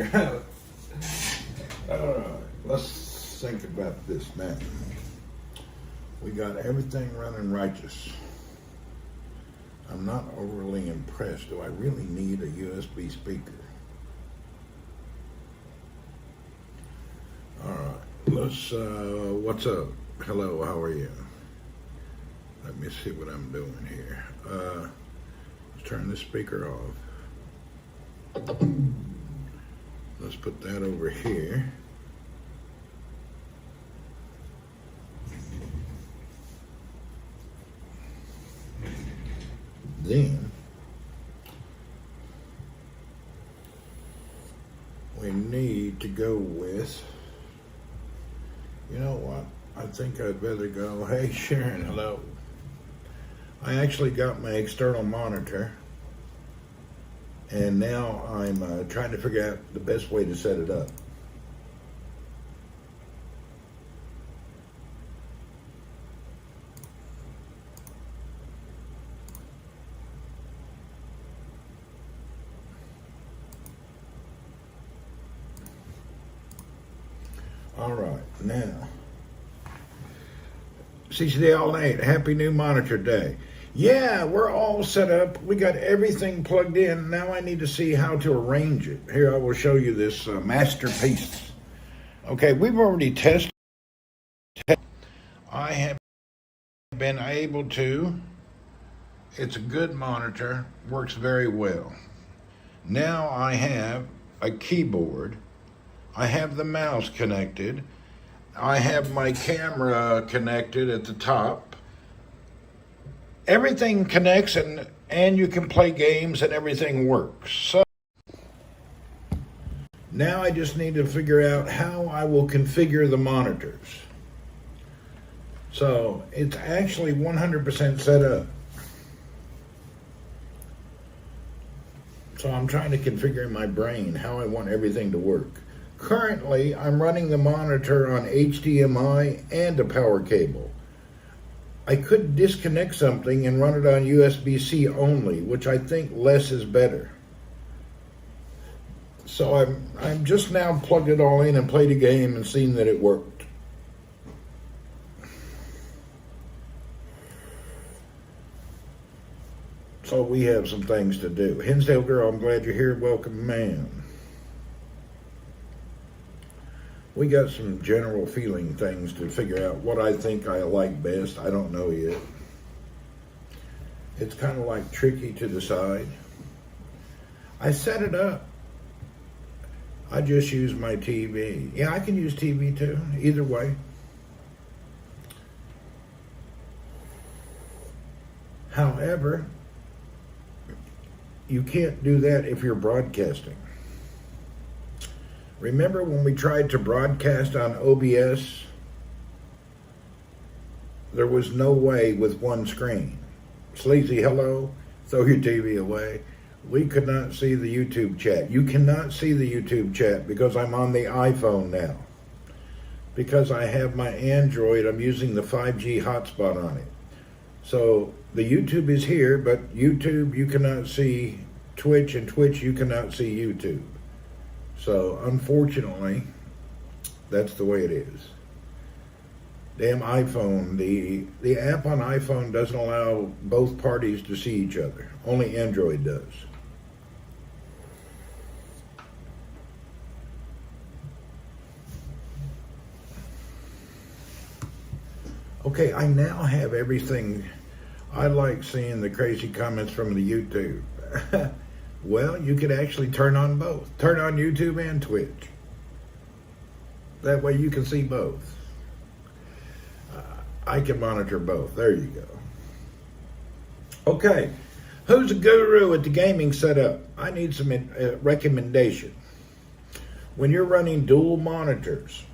here. Let's think about this now. We got everything running righteous. I'm not overly impressed. Do I really need a USB speaker? All right, let's, what's up? Hello, how are you? Let me see what I'm doing here. Let's turn the speaker off. Let's put that over here. Then we need to go with, you know what, I think I'd better go, hey Sharon, hello. I actually got my external monitor and now I'm trying to figure out the best way to set it up. All right, now, CCD All Night, happy new monitor day. Yeah, we're all set up. We got everything plugged in. Now I need to see how to arrange it. Here, I will show you this masterpiece. Okay, we've already tested. I have been able to. It's a good monitor, works very well. Now I have a keyboard. I have the mouse connected. I have my camera connected at the top. Everything connects and you can play games and everything works. So now I just need to figure out how I will configure the monitors. So it's actually 100% set up. So I'm trying to configure in my brain how I want everything to work. Currently, I'm running the monitor on HDMI and a power cable. I could disconnect something and run it on USB-C only, which I think less is better. So I'm just now plugged it all in and played a game and seen that it worked. So we have some things to do. Hinsdale girl, I'm glad you're here. Welcome, ma'am. We got some general feeling things to figure out what I think I like best. I don't know yet. It's kind of like tricky to decide. I set it up. I just use my TV. Yeah, I can use TV too, either way. However, you can't do that if you're broadcasting. Remember when we tried to broadcast on OBS? There was no way with one screen. Sleazy, hello, throw your TV away. We could not see the YouTube chat. You cannot see the YouTube chat because I'm on the iPhone now. Because I have my Android, I'm using the 5G hotspot on it. So the YouTube is here, but YouTube you cannot see Twitch, and Twitch you cannot see YouTube. So, unfortunately, that's the way it is. Damn iPhone. The app on iPhone doesn't allow both parties to see each other. Only Android does. Okay, I now have everything. I like seeing the crazy comments from the YouTube. Well, you could actually turn on both. Turn on YouTube and Twitch. That way you can see both. I can monitor both. There you go. Okay, who's a guru at the gaming setup? I need some recommendation. When you're running dual monitors,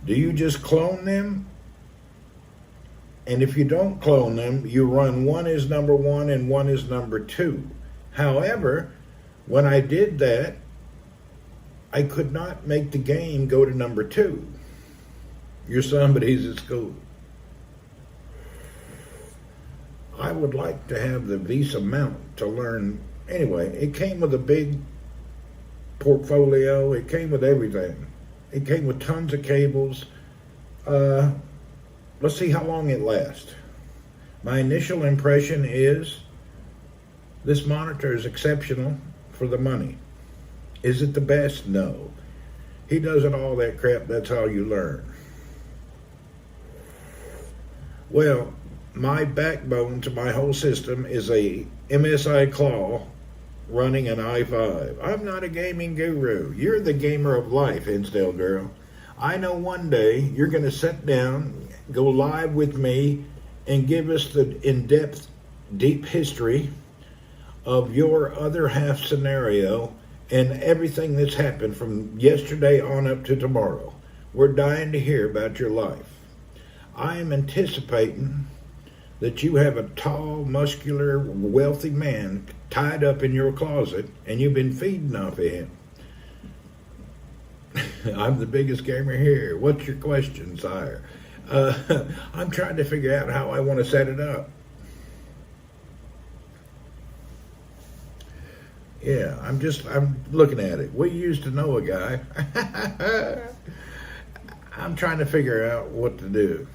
do you just clone them? And if you don't clone them, you run one is number one and one is number two. However, when I did that, I could not make the game go to number two. You're somebody's at school. I would like to have the Visa mount to learn. Anyway, it came with a big portfolio. It came with everything. It came with tons of cables. Let's see how long it lasts. My initial impression is this monitor is exceptional for the money. Is it the best? No. He doesn't all that crap. That's how you learn. Well, my backbone to my whole system is a MSI Claw running an i5. I'm not a gaming guru. You're the gamer of life, Hinsdale girl. I know one day you're going to sit down, go live with me, and give us the in-depth, deep history of your other half scenario and everything that's happened from yesterday on up to tomorrow. We're dying to hear about your life. I am anticipating that you have a tall, muscular, wealthy man tied up in your closet and you've been feeding off of him. I'm the biggest gamer here. What's your question, sire? I'm trying to figure out how I want to set it up. Yeah, I'm looking at it. We used to know a guy. I'm trying to figure out what to do.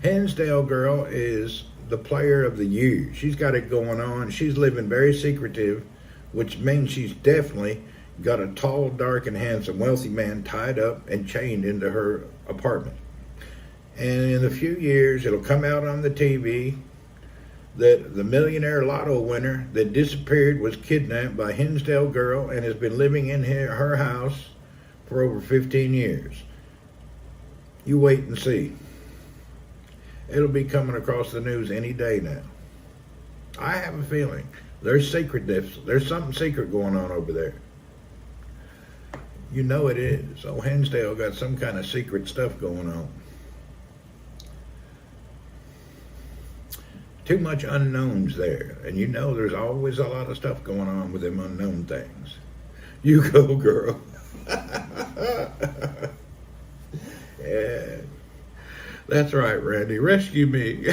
Hinsdale girl is the player of the year. She's got it going on. She's living very secretive, which means she's definitely got a tall, dark, and handsome, wealthy man tied up and chained into her apartment. And in a few years, it'll come out on the TV that the millionaire lotto winner that disappeared was kidnapped by Hinsdale girl and has been living in her house for over 15 years. You wait and see. It'll be coming across the news any day now. I have a feeling there's secretness. There's something secret going on over there. You know it is. Oh, Hinsdale got some kind of secret stuff going on. Too much unknowns there. And you know there's always a lot of stuff going on with them unknown things. You go, girl. Yeah. That's right, Randy. Rescue me.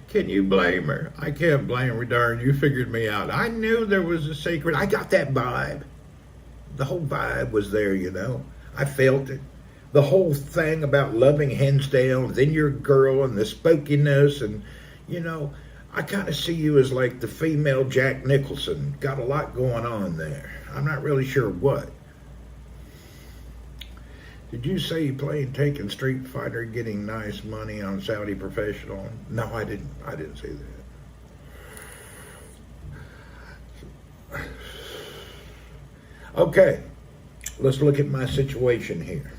Can you blame her? I can't blame her, darn. You figured me out. I knew there was a secret. I got that vibe. The whole vibe was there, you know. I felt it. The whole thing about loving Hinsdale, and then your girl, and the spookiness, and, you know, I kind of see you as like the female Jack Nicholson. Got a lot going on there. I'm not really sure what. Did you say you played Taken Street Fighter getting nice money on Saudi Professional? No, I didn't. I didn't say that. Okay, let's look at my situation here.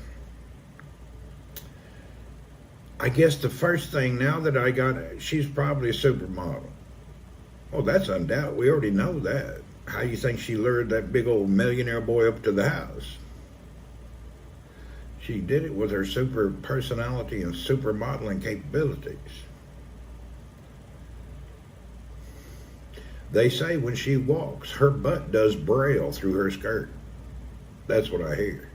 I guess the first thing now that I got, she's probably a supermodel. Oh, that's undoubted. We already know that. How you think she lured that big old millionaire boy up to the house? She did it with her super personality and super modeling capabilities. They say when she walks, her butt does braille through her skirt. That's what I hear.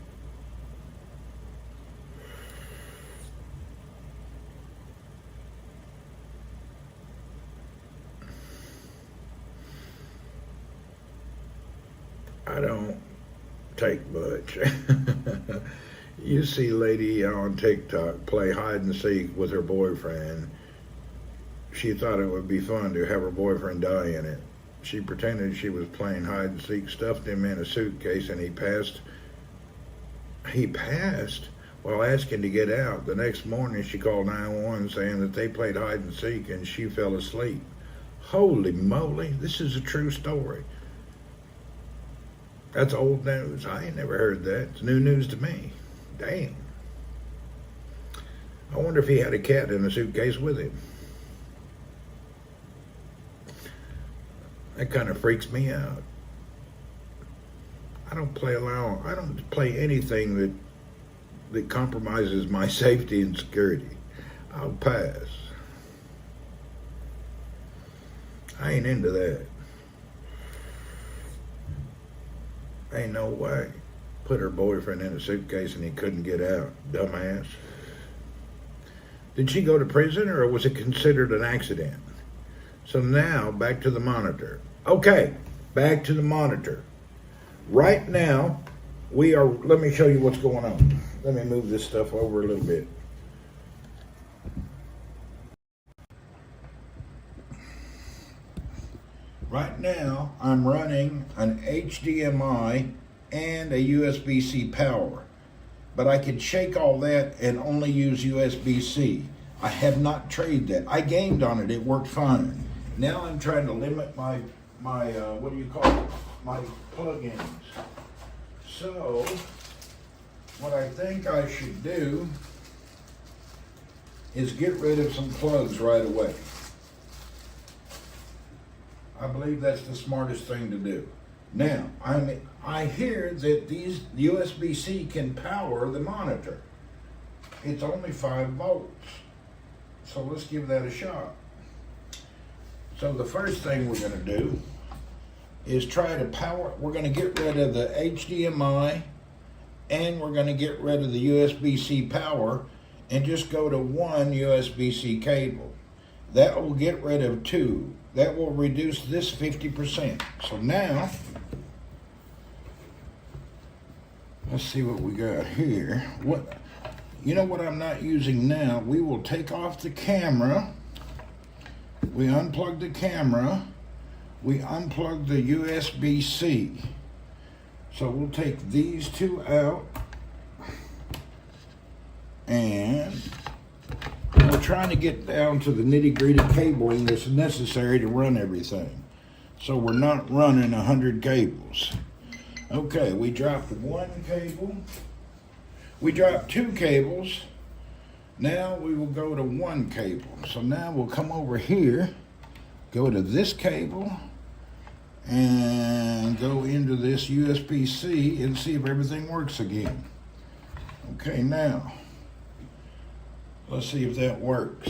I don't take much. You see lady on TikTok play hide and seek with her boyfriend. She thought it would be fun to have her boyfriend die in it. She pretended she was playing hide and seek, stuffed him in a suitcase, and he passed. He passed while asking to get out. The next morning she called 911 saying that they played hide and seek and she fell asleep. Holy moly, this is a true story. That's old news. I ain't never heard that. It's new news to me. Damn. I wonder if he had a cat in a suitcase with him. That kind of freaks me out. I don't play anything that compromises my safety and security. I'll pass. I ain't into that. Ain't no way. Put her boyfriend in a suitcase and he couldn't get out. Dumbass. Did she go to prison or was it considered an accident? So now, back to the monitor. Okay, back to the monitor. Right now, let me show you what's going on. Let me move this stuff over a little bit. Right now, I'm running an HDMI and a USB-C power, but I could shake all that and only use USB-C. I have not traded that. I gamed on it, it worked fine. Now I'm trying to limit my what do you call it? My plugins. So, what I think I should do is get rid of some plugs right away. I believe that's the smartest thing to do. Now, I hear that these USB-C can power the monitor. It's only 5 volts. So let's give that a shot. So the first thing we're going to do is try to power. We're going to get rid of the HDMI and we're going to get rid of the USB-C power and just go to one USB-C cable. That will get rid of 2. That will reduce this 50%. So now, let's see what we got here. You know what I'm not using now? We will take off the camera. We unplug the camera. We unplug the USB-C. So we'll take these 2 out. And we're trying to get down to the nitty-gritty cabling that's necessary to run everything. So we're not running 100 cables. Okay, we dropped 1 cable. We dropped 2 cables. Now we will go to 1 cable. So now we'll come over here, go to this cable, and go into this USB-C and see if everything works again. Okay, now, let's see if that works.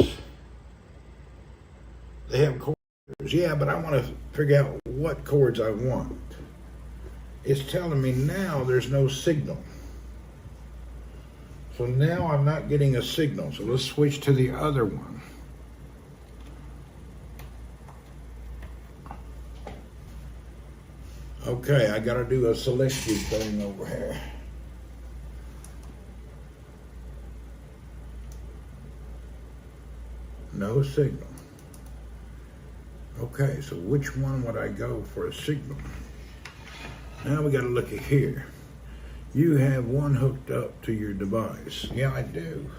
They have cords. Yeah, but I want to figure out what cords I want. It's telling me now there's no signal. So now I'm not getting a signal. So let's switch to the other one. Okay, I got to do a selective thing over here. No signal. Okay, so which one would I go for a signal? Now we got to look at here. You have one hooked up to your device. Yeah, I do.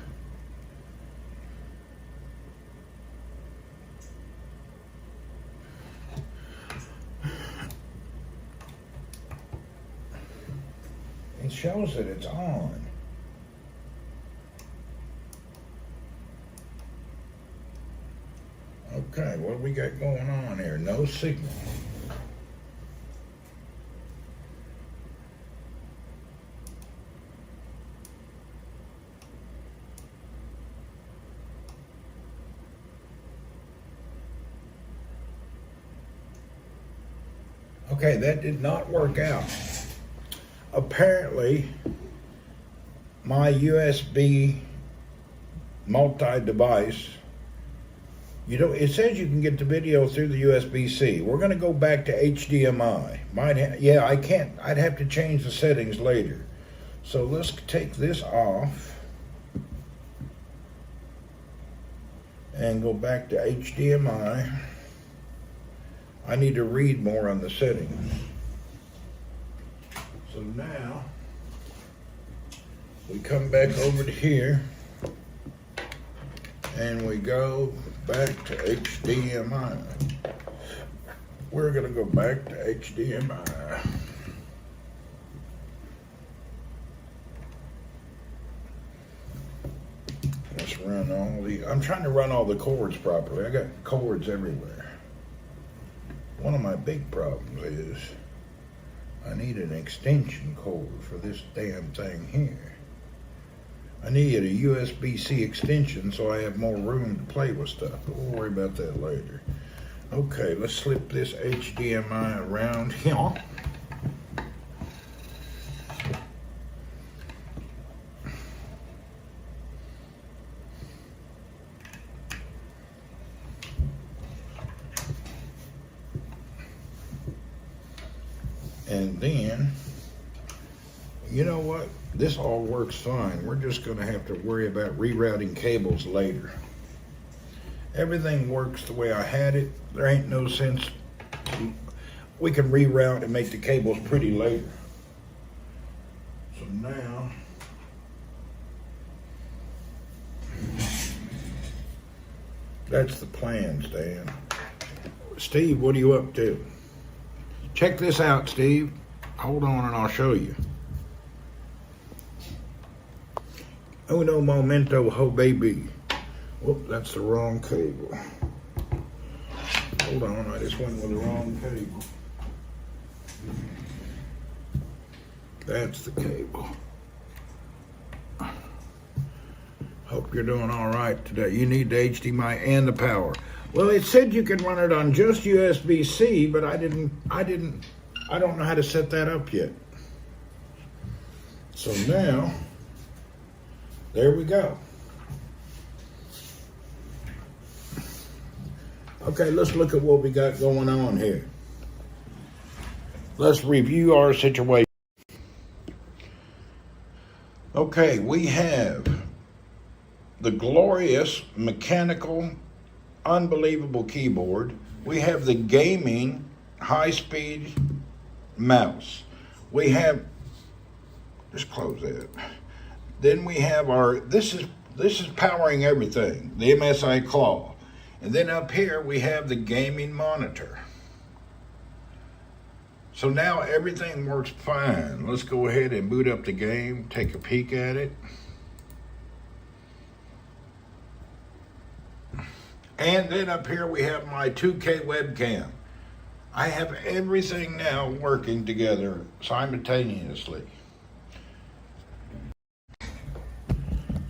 It shows that it's on. Okay, what do we got going on here? No signal. Okay, that did not work out. Apparently, my USB multi-device, it says you can get the video through the USB-C. We're going to go back to HDMI. I can't. I'd have to change the settings later. So let's take this off and go back to HDMI. I need to read more on the settings. So now we come back over to here and we go back to HDMI. We're going to go back to HDMI. Let's run I'm trying to run all the cords properly. I got cords everywhere. One of my big problems is I need an extension cord for this damn thing here. I need a USB-C extension so I have more room to play with stuff, but we'll worry about that later. Okay, let's slip this HDMI around here. And then, you know what? This all works fine. We're just going to have to worry about rerouting cables later. Everything works the way I had it. There ain't no sense. We can reroute and make the cables pretty later. So now, that's the plan, Stan. Steve, what are you up to? Check this out, Steve. Hold on and I'll show you. Uno momento, ho baby. Whoop, that's the wrong cable. Hold on, I just went with the wrong cable. That's the cable. Hope you're doing all right today. You need the HDMI and the power. Well, it said you can run it on just USB-C, but I don't know how to set that up yet. So now, there we go. Okay, let's look at what we got going on here. Let's review our situation. Okay, we have the glorious mechanical, unbelievable keyboard. We have the gaming high-speed mouse. We have, just close that. Then we have our, this is powering everything, the MSI Claw. And then up here we have the gaming monitor. So now everything works fine. Let's go ahead and boot up the game, take a peek at it. And then up here we have my 2K webcam. I have everything now working together simultaneously.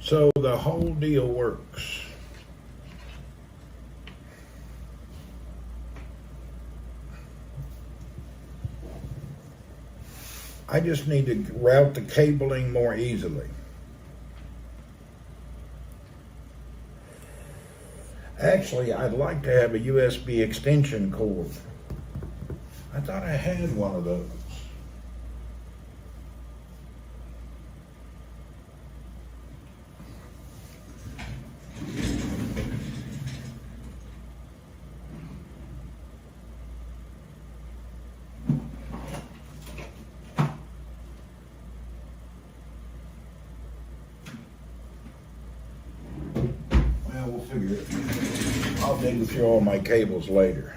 So the whole deal works. I just need to route the cabling more easily. Actually, I'd like to have a USB extension cord. I thought I had one of those. Well, we'll figure it. I'll dig through all my cables later.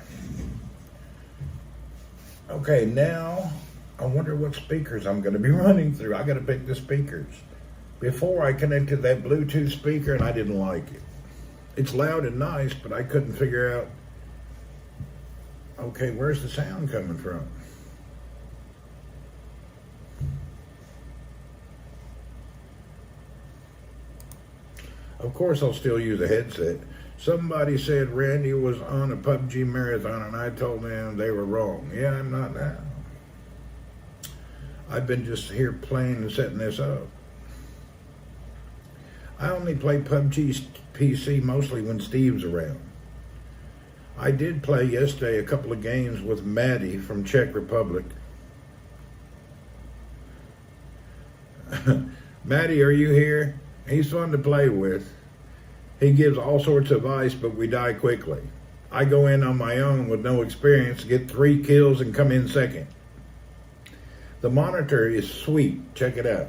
Okay, now I wonder what speakers I'm going to be running through. I got to pick the speakers. Before I connected that Bluetooth speaker and I didn't like it. It's loud and nice, but I couldn't figure out, okay, where's the sound coming from? Of course, I'll still use a headset. Somebody said Randy was on a PUBG marathon, and I told them they were wrong. Yeah, I'm not now. I've been just here playing and setting this up. I only play PUBG PC mostly when Steve's around. I did play yesterday a couple of games with Maddie from Czech Republic. Maddie, are you here? He's fun to play with. He gives all sorts of advice, but we die quickly. I go in on my own with no experience, get 3 kills, and come in second. The monitor is sweet. Check it out.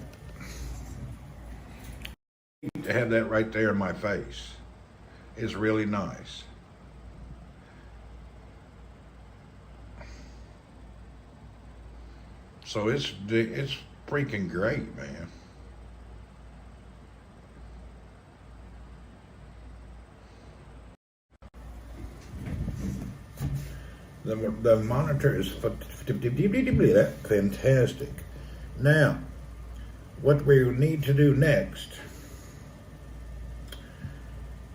To have that right there in my face is really nice. So it's freaking great, man. The monitor is fantastic. Now, what we need to do next,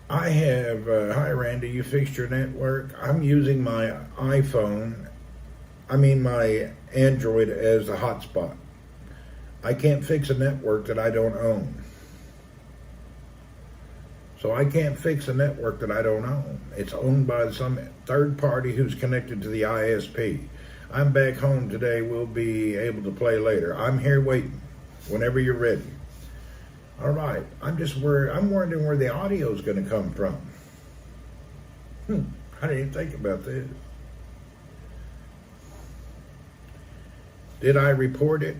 I have, hi Randy, you fixed your network? I'm using my my Android as a hotspot. I can't fix a network that I don't own. So I can't fix a network that I don't own. It's owned by some third party who's connected to the ISP. I'm back home today. We'll be able to play later. I'm here waiting whenever you're ready. All right. I'm just worried. I'm wondering where the audio is going to come from. I didn't even think about this. Did I report it?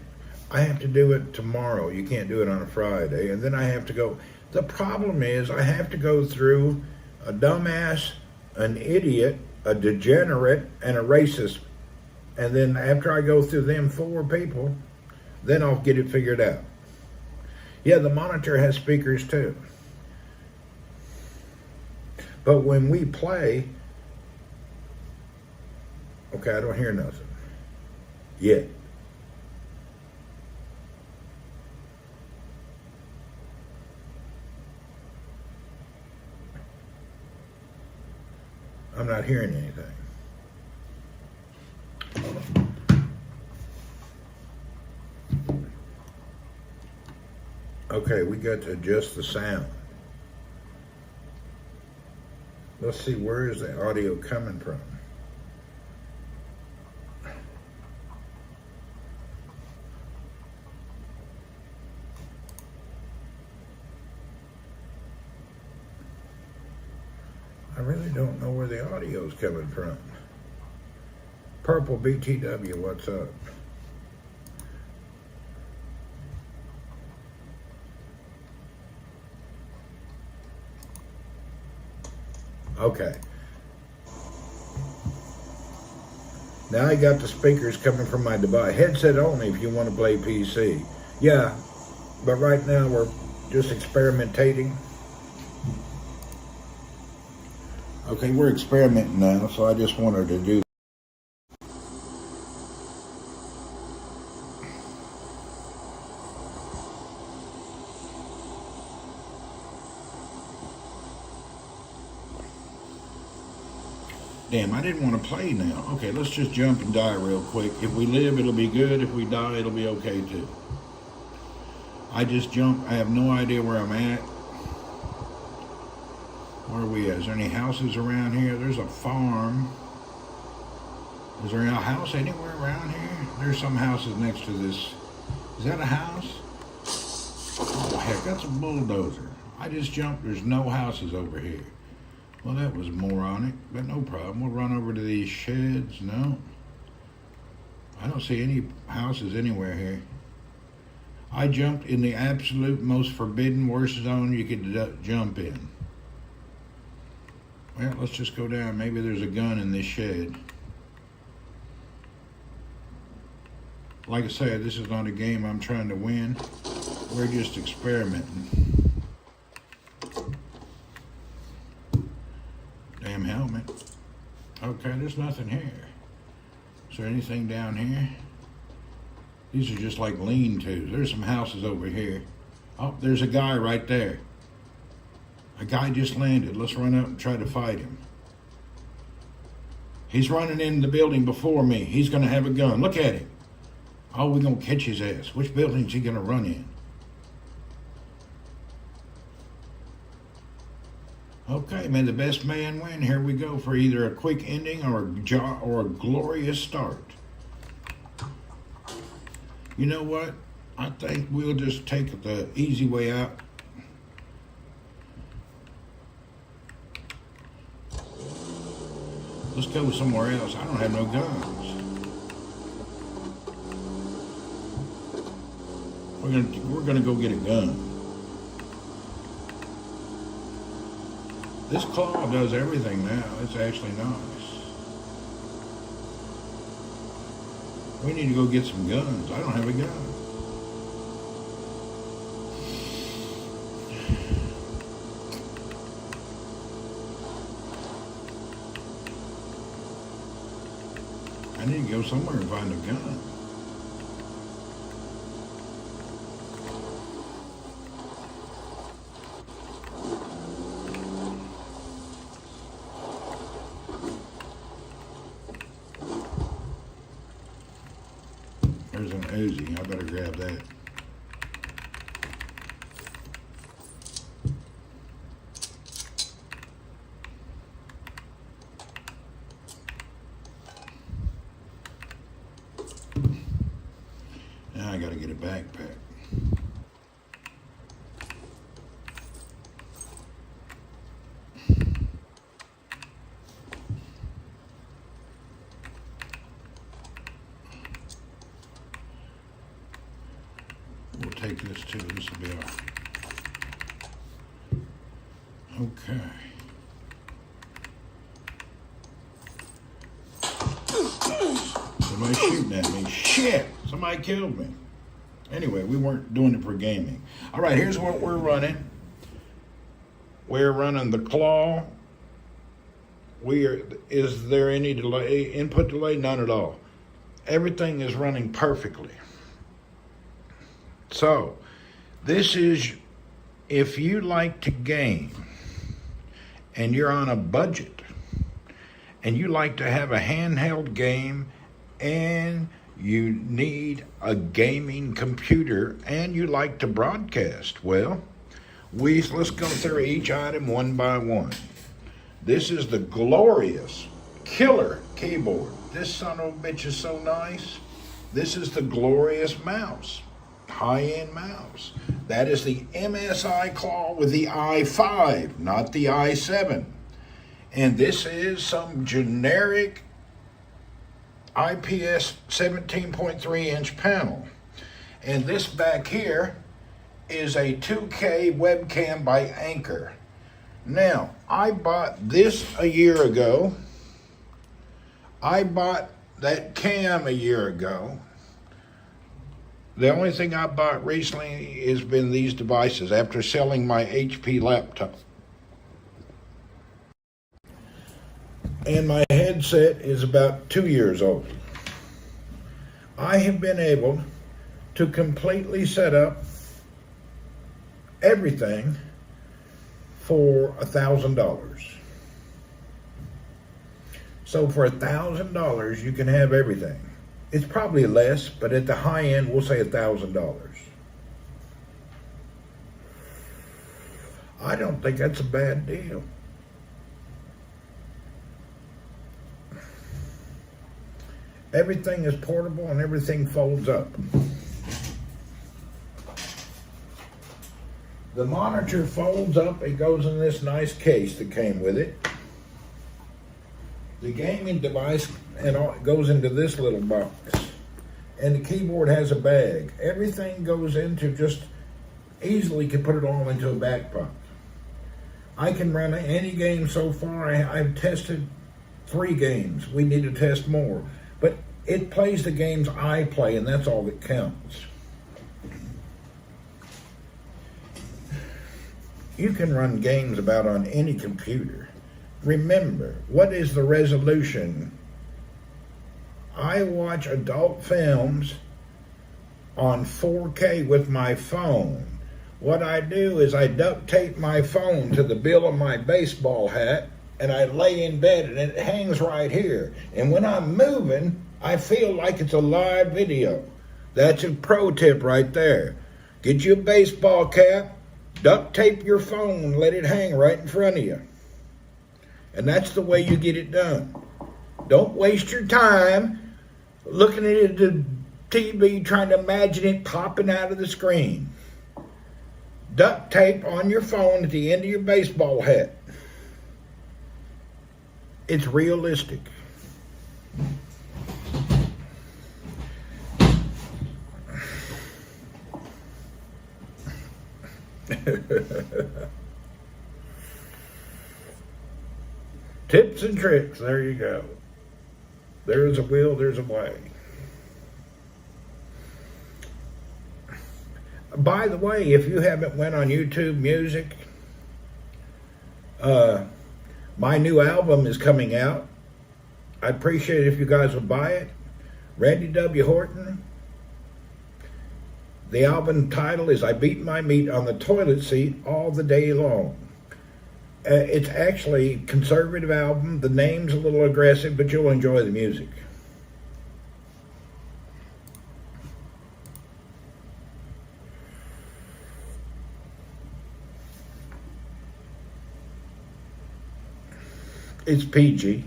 I have to do it tomorrow. You can't do it on a Friday. And then I have to go. The problem is I have to go through a dumbass, an idiot, a degenerate, and a racist. And then after I go through them 4 people, then I'll get it figured out. Yeah, the monitor has speakers too. But when we play, okay, I don't hear nothing yet. I'm not hearing anything. Okay, we got to adjust the sound. Let's see, where is the audio coming from? I really don't know where the audio is coming from. Purple BTW, what's up? Okay. Now I got the speakers coming from my device. Headset only if you want to play PC. Yeah, but right now we're just experimenting. Okay, we're experimenting now, so I just wanted to do. Damn, I didn't want to play now. Okay, let's just jump and die real quick. If we live, it'll be good. If we die, it'll be okay too. I just jumped. I have no idea where I'm at. Where are we at? Is there any houses around here? There's a farm. Is there a house anywhere around here? There's some houses next to this. Is that a house? Oh, heck, that's a bulldozer. I just jumped. There's no houses over here. Well, that was moronic, but no problem. We'll run over to these sheds. No. I don't see any houses anywhere here. I jumped in the absolute most forbidden, worst zone you could jump in. Well, let's just go down. Maybe there's a gun in this shed. Like I said, this is not a game I'm trying to win. We're just experimenting. Damn helmet. Okay, there's nothing here. Is there anything down here? These are just like lean-tos. There's some houses over here. Oh, there's a guy right there. A guy just landed. Let's run up and try to fight him. He's running in the building before me. He's going to have a gun. Look at him. Oh, we're going to catch his ass. Which building is he going to run in? Okay, may the best man win. Here we go for either a quick ending or a glorious start. You know what? I think we'll just take the easy way out. Let's go somewhere else. I don't have no guns. We're gonna go get a gun. This claw does everything now. It's actually nice. We need to go get some guns. I don't have a gun. I need to go somewhere and find a gun. There's an Uzi. I better grab that. got to get a backpack. We'll take this too. This will be our... Okay. Somebody's shooting at me. Shit! Somebody killed me. Anyway, we weren't doing it for gaming. All right, here's what we're running. We're running the claw. Is there any delay? Input delay? None at all. Everything is running perfectly. So, this is if you like to game and you're on a budget and you like to have a handheld game and you need a gaming computer and you like to broadcast, well, let's go through each item one by one. This is the glorious killer keyboard. This son of a bitch is so nice. This is the glorious mouse, high-end mouse. That is the MSI Claw with the i5, not the i7. And this is some generic IPS 17.3 inch panel. And this back here is a 2K webcam by Anchor. Now, I bought this a year ago. I bought that cam a year ago. The only thing I bought recently has been these devices after selling my HP laptop. And my headset is about 2 years old. I have been able to completely set up everything for $1,000. So for $1,000, you can have everything. It's probably less, but at the high end, we'll say $1,000. I don't think that's a bad deal. Everything is portable and everything folds up. The monitor folds up. It goes in this nice case that came with it. The gaming device and all goes into this little box. And the keyboard has a bag. Everything goes into just easily can put it all into a backpack. I can run any game so far. I've tested 3 games. We need to test more. But it plays the games I play, and that's all that counts. You can run games about on any computer. Remember, what is the resolution? I watch adult films on 4K with my phone. What I do is I duct tape my phone to the bill of my baseball hat and I lay in bed and it hangs right here. And when I'm moving, I feel like it's a live video. That's a pro tip right there. Get you a baseball cap, duct tape your phone, let it hang right in front of you. And that's the way you get it done. Don't waste your time looking at the TV trying to imagine it popping out of the screen. Duct tape on your phone at the end of your baseball hat. It's realistic. Tips and tricks, there you go. There's a will, there's a way. By the way, if you haven't went on YouTube Music, my new album is coming out. I'd appreciate it if you guys would buy it. Randy W Horton. The album title is I Beat My Meat on the Toilet Seat All the Day Long. It's actually a conservative album. The name's a little aggressive, but you'll enjoy the music. It's PG.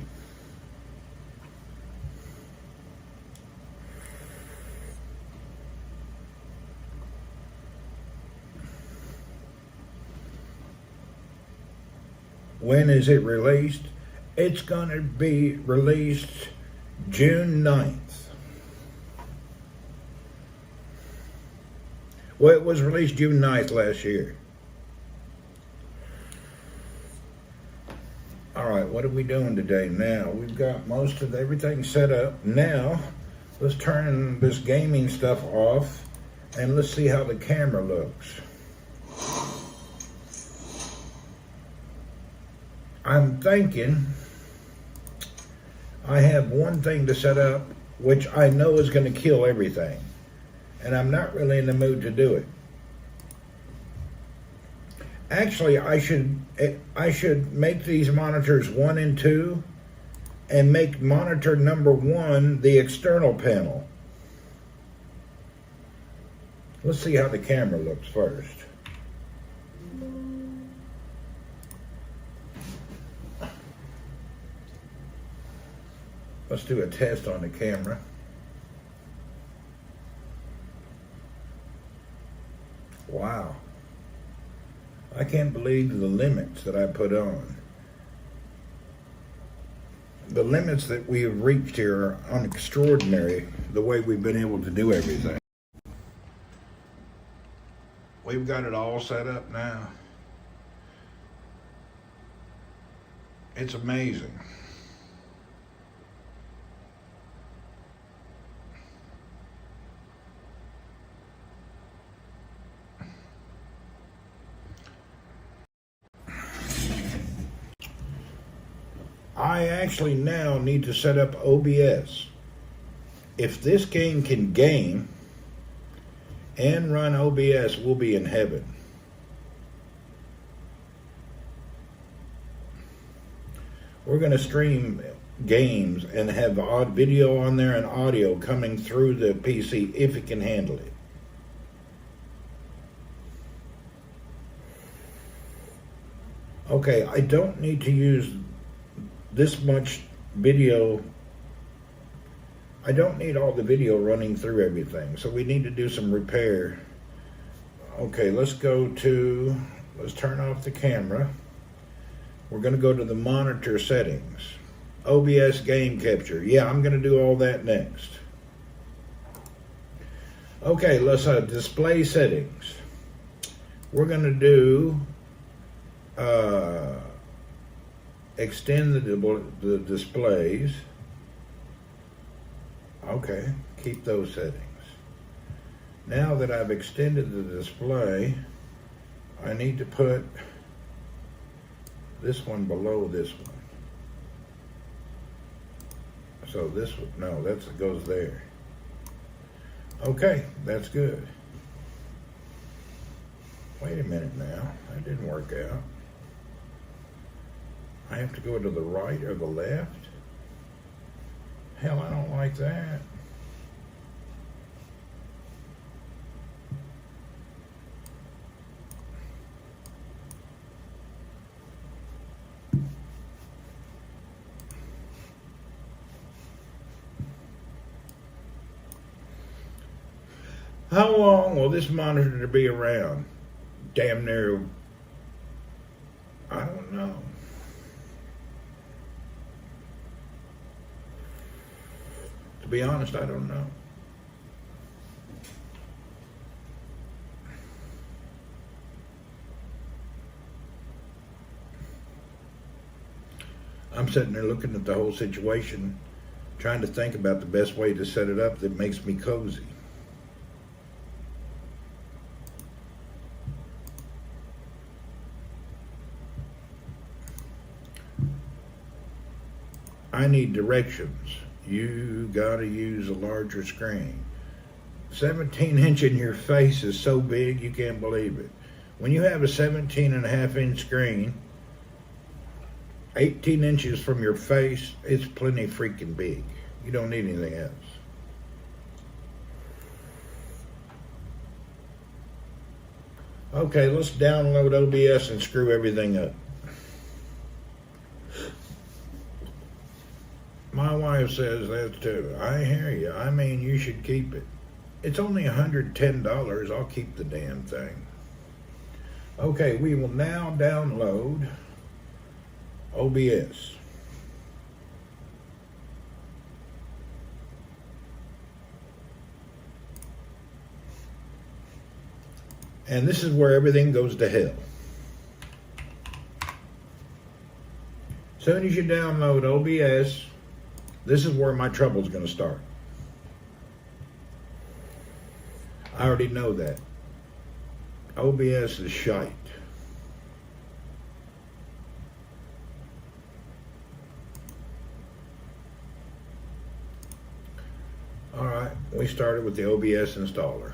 When is it released? It's going to be released June 9th. Well, it was released June 9th last year. All right, what are we doing today now? We've got most of everything set up. Now, let's turn this gaming stuff off and let's see how the camera looks. I'm thinking I have one thing to set up which I know is going to kill everything, and I'm not really in the mood to do it. Actually, I should make these monitors 1 and 2 and make monitor number 1 the external panel. Let's see how the camera looks first. Let's do a test on the camera. Wow. I can't believe the limits that I put on. The limits that we have reached here are extraordinary, the way we've been able to do everything. We've got it all set up now. It's amazing. I actually now need to set up OBS. If this game can game and run OBS, we'll be in heaven. We're going to stream games and have video on there and audio coming through the PC if it can handle it. Okay, I don't need to use this much video. I don't need all the video running through everything, so we need to do some repair. Okay, let's turn off the camera. We're going to go to the monitor settings. OBS game capture. Yeah, I'm going to do all that next. Okay, let's display settings. We're going to do extend the displays. Okay, keep those settings. Now that I've extended the display, I need to put this one below this one. So this one, no, that goes there. Okay, that's good. Wait a minute now, that didn't work out. I have to go to the right or the left? Hell, I don't like that. How long will this monitor be around? Damn near, I don't know. To be honest, I don't know. I'm sitting there looking at the whole situation, trying to think about the best way to set it up that makes me cozy. I need directions. You gotta use a larger screen. 17-inch in your face is so big you can't believe it. When you have a 17.5-inch screen, 18 inches from your face, it's plenty freaking big. You don't need anything else. Okay, let's download OBS and screw everything up. My wife says that too. I hear you. I mean, you should keep it. It's only $110. I'll keep the damn thing. Okay, we will now download OBS. And this is where everything goes to hell. Soon as you download OBS, this is where my trouble's going to start. I already know that. OBS is shite. Alright, we started with the OBS installer.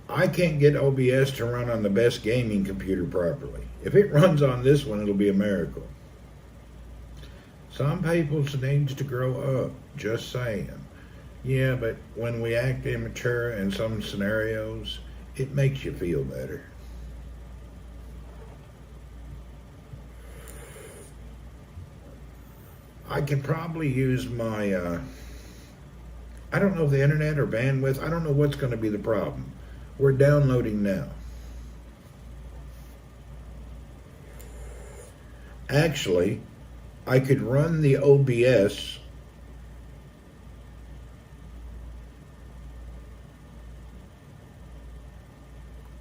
I can't get OBS to run on the best gaming computer properly. If it runs on this one, it'll be a miracle. Some people needs to grow up, just saying. Yeah, but when we act immature in some scenarios, it makes you feel better. I could probably use my, I don't know if the internet or bandwidth, I don't know what's going to be the problem. We're downloading now. Actually, I could run the OBS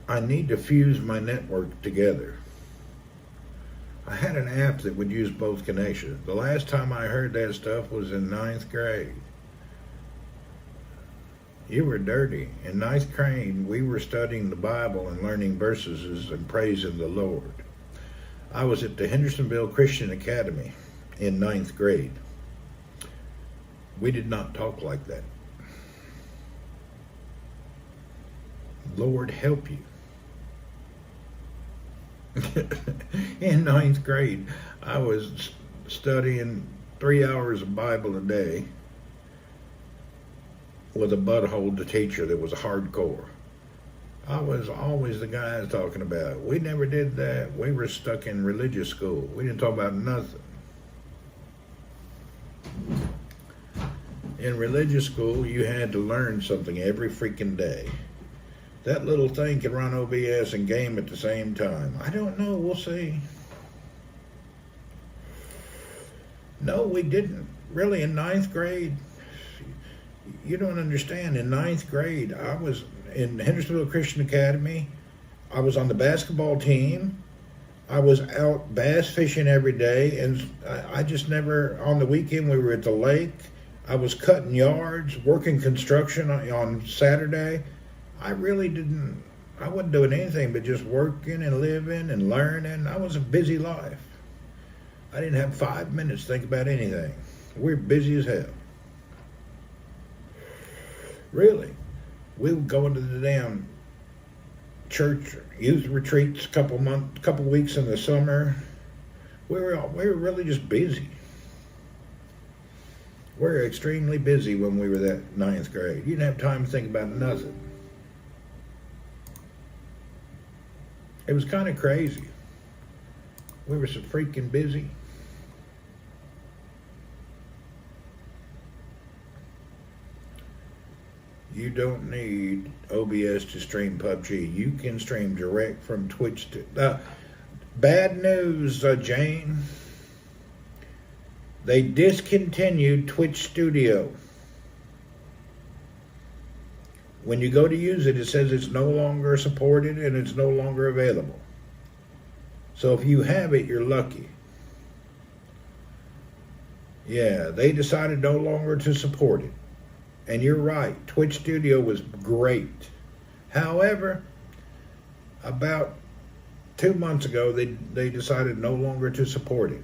I need to fuse my network together. I had an app that would use both connections. The last time I heard that stuff was in 9th grade. You were dirty. In 9th grade, we were studying the Bible and learning verses and praising the Lord. I was at the Hendersonville Christian Academy in 9th grade. We did not talk like that. Lord help you. In 9th grade, I was studying 3 hours of Bible a day with a butthole teacher that was hardcore. I was always the guy I was talking about. We never did that. We were stuck in religious school. We didn't talk about nothing. In religious school, you had to learn something every freaking day. That little thing can run OBS and game at the same time. I don't know. We'll see. No, we didn't. Really, in 9th grade, you don't understand. In 9th grade, I was in Hendersonville Christian Academy. I was on the basketball team. I was out bass fishing every day. And I just never, on the weekend, we were at the lake. I was cutting yards, working construction on Saturday. I wasn't doing anything but just working and living and learning. I was a busy life. I didn't have 5 minutes to think about anything. We're busy as hell. Really. We would go into the damn church youth retreats couple weeks in the summer. We were really just busy. We were extremely busy when we were that 9th grade. You didn't have time to think about nothing. It was kind of crazy. We were so freaking busy. You don't need OBS to stream PUBG. You can stream direct from Twitch to... bad news, Jane. They discontinued Twitch Studio. When you go to use it, it says it's no longer supported and it's no longer available. So if you have it, you're lucky. Yeah, they decided no longer to support it. And you're right, Twitch Studio was great. However, about 2 months ago, they decided no longer to support it.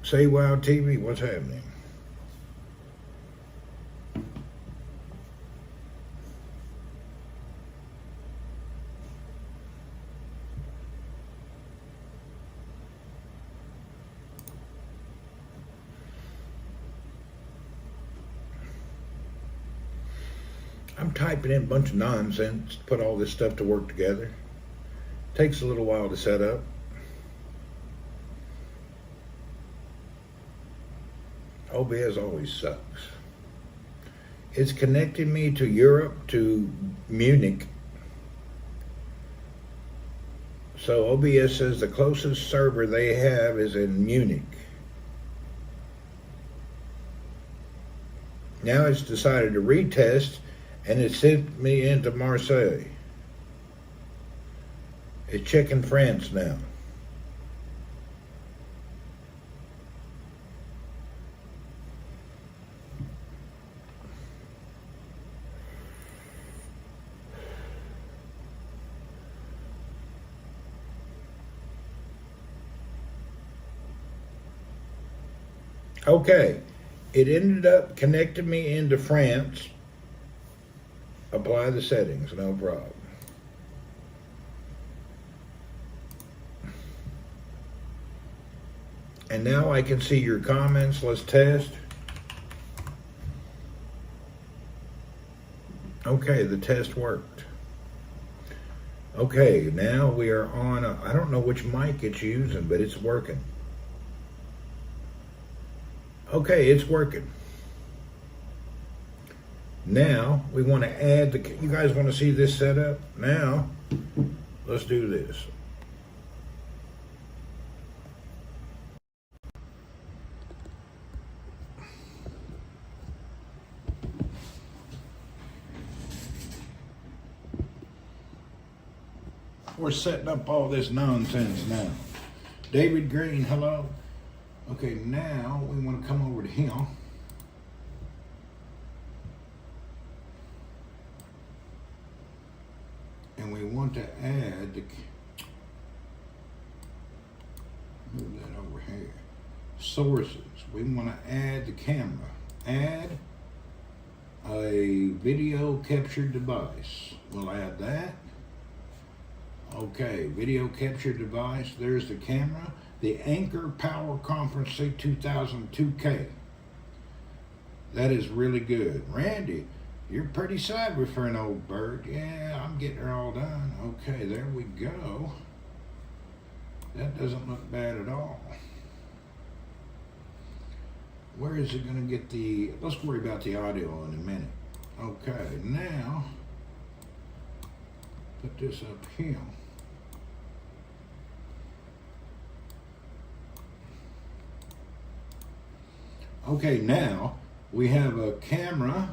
Say Wow TV, what's happening? I'm typing in a bunch of nonsense to put all this stuff to work together. Takes a little while to set up. OBS always sucks. It's connecting me to Europe, to Munich. So OBS says the closest server they have is in Munich. Now it's decided to retest, and it sent me into Marseille. It's checking France now. Okay, it ended up connecting me into France. Apply the settings, no problem. And now I can see your comments. Let's test. Okay, the test worked. Okay, now we are on I don't know which mic it's using, but it's working. Okay, it's working. Now we want to add you guys want to see this setup? Now let's do this. We're setting up all this nonsense now. David Green, hello. Okay, now we want to come over to him. And we want to add move that over here. Sources. We want to add the camera. Add a video capture device. We'll add that. Okay, video capture device. There's the camera. The Anchor Power Conference C2002K. That is really good. Randy, you're pretty savvy for an old bird. Yeah, I'm getting her all done. Okay, there we go. That doesn't look bad at all. Where is it going to get the... Let's worry about the audio in a minute. Okay, now, put this up here. Okay, now we have a camera.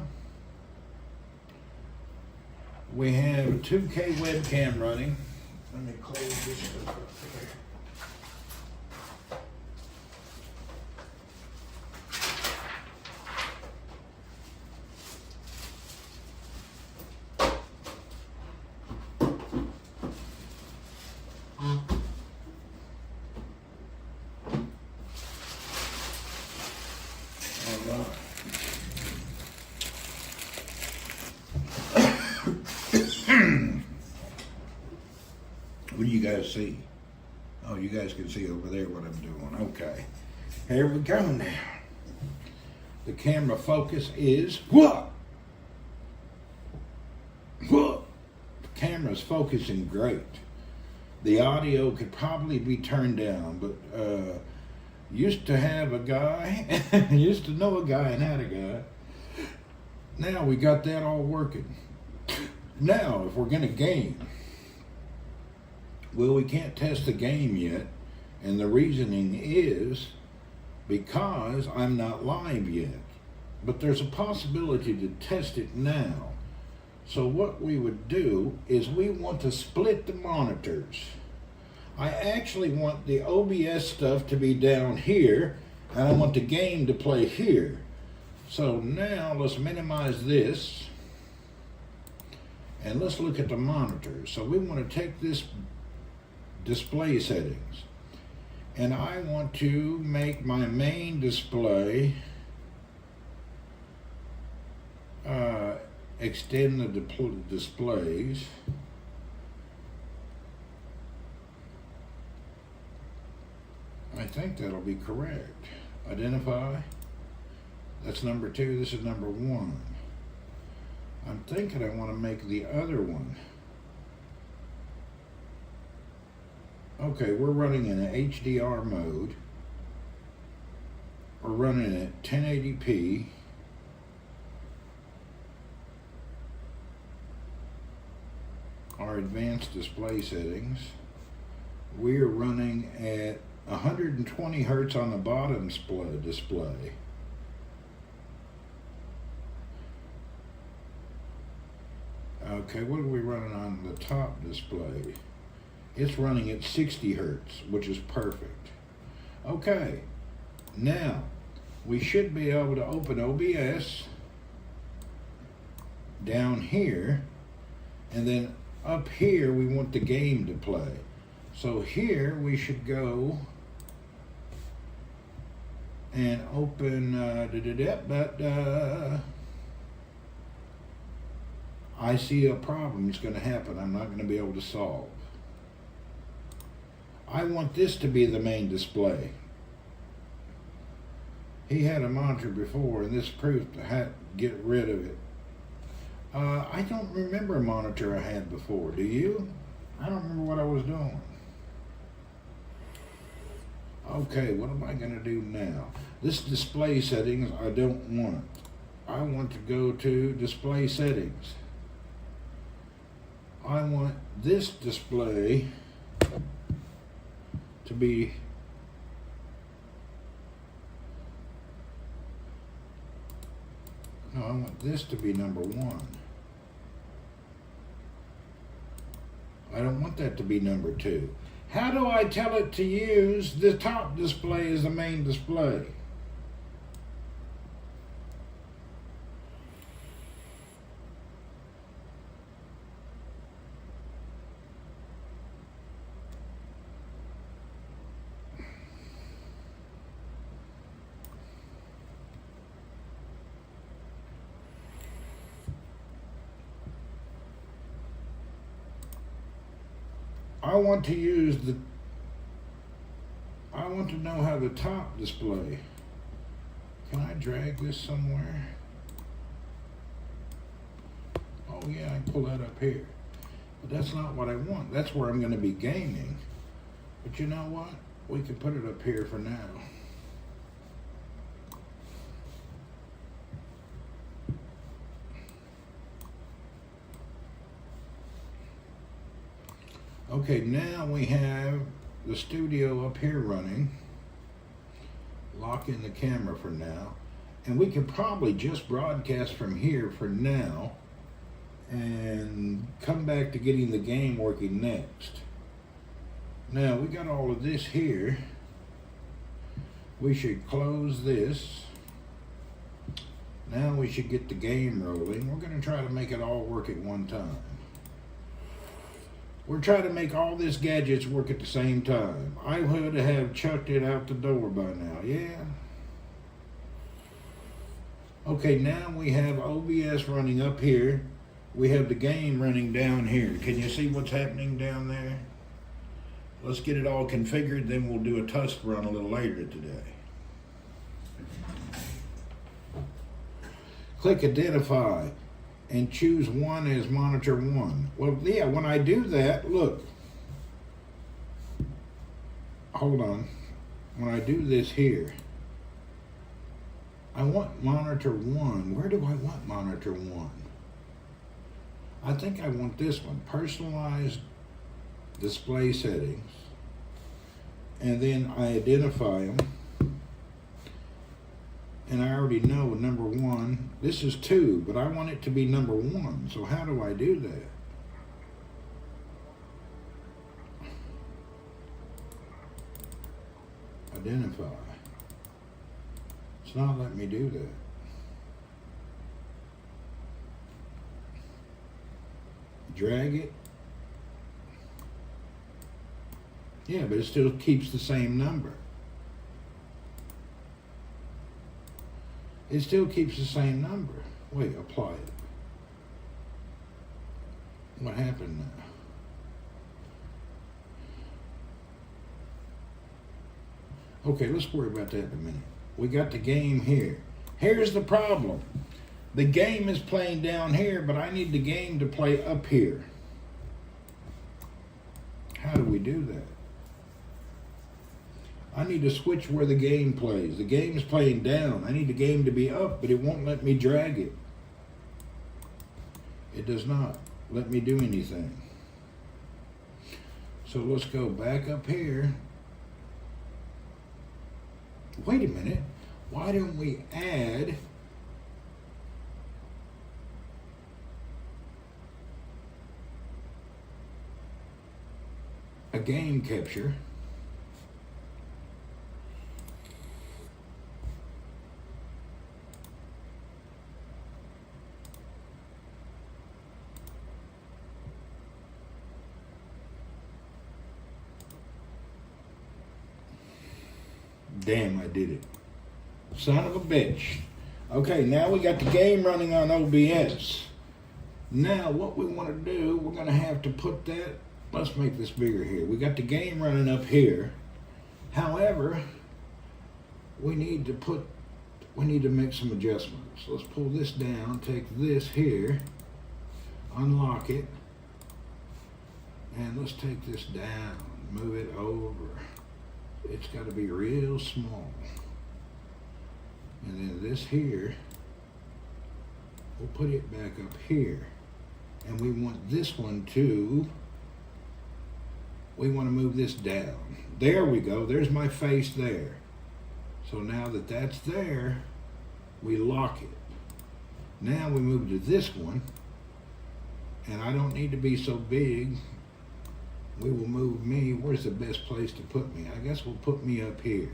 We have a 2K webcam running. Let me close this stuff up here. What do you guys see? Oh, you guys can see over there what I'm doing. Okay. Here we go now. The camera focus is what? What? The camera's focusing great. The audio could probably be turned down, but used to have a guy, used to know a guy and had a guy. Now we got that all working. Now, if we're gonna game, well, we can't test the game yet, and the reasoning is because I'm not live yet. But there's a possibility to test it now. So what we would do is we want to split the monitors. I actually want the OBS stuff to be down here, and I want the game to play here. So now let's minimize this, and let's look at the monitors. So we want to take this display settings, And I want to make my main display extend the displays. I think that'll be correct. Identify. That's number 2. This is number 1. I'm thinking I want to make the other one. Okay, we're running in an HDR mode. We're running at 1080p. Our advanced display settings. We're running at 120 hertz on the bottom display. Okay, what are we running on the top display? It's running at 60 hertz, which is perfect. Okay, now we should be able to open OBS down here, and then up here we want the game to play. So here we should go and open I see a problem that's going to happen I'm not going to be able to solve. I want this to be the main display. He had a monitor before, and this proved to get rid of it. I don't remember a monitor I had before. Do you? I don't remember what I was doing. Okay, what am I going to do now? This display settings I don't want. I want to go to display settings. I want this display to be I want this to be number 1. I don't want that to be number 2. How do I tell it to use the top display as the main display? I want to know how the top display. Can I drag this somewhere? Oh yeah, I can pull that up here. But that's not what I want. That's where I'm going to be gaming. But you know what? We can put it up here for now. Okay, now we have the studio up here running. Lock in the camera for now. And we can probably just broadcast from here for now and come back to getting the game working next. Now, we got all of this here. We should close this. Now we should get the game rolling. We're going to try to make it all work at one time. We're trying to make all these gadgets work at the same time. I would have chucked it out the door by now, yeah? Okay, now we have OBS running up here. We have the game running down here. Can you see what's happening down there? Let's get it all configured, then we'll do a test run a little later today. Click Identify and choose 1 as monitor 1. Well, yeah, when I do that, look. Hold on. When I do this here, I want monitor 1. Where do I want monitor 1? I think I want this one. Personalized display settings. And then I identify them. And I already know number 1. This is 2, but I want it to be number 1. So how do I do that? Identify. It's not letting me do that. Drag it. Yeah, but it still keeps the same number. It still keeps the same number. Wait, apply it. What happened now? Okay, let's worry about that in a minute. We got the game here. Here's the problem. The game is playing down here, but I need the game to play up here. How do we do that? I need to switch where the game plays. The game is playing down. I need the game to be up, but it won't let me drag it. It does not let me do anything. So let's go back up here. Wait a minute. Why don't we add a game capture? Damn, I did it. Son of a bitch. Okay, now we got the game running on OBS. Now what we want to do, we're going to have to put that, let's make this bigger here. We got the game running up here. However, we need to make some adjustments. Let's pull this down, take this here, unlock it, and let's take this down, move it over. It's got to be real small. And then this here, we'll put it back up here. And we want this one to, we want to move this down. There we go. There's my face there. So now that that's there, we lock it. Now we move to this one. And I don't need to be so big. We will move me. Where's the best place to put me? I guess we'll put me up here.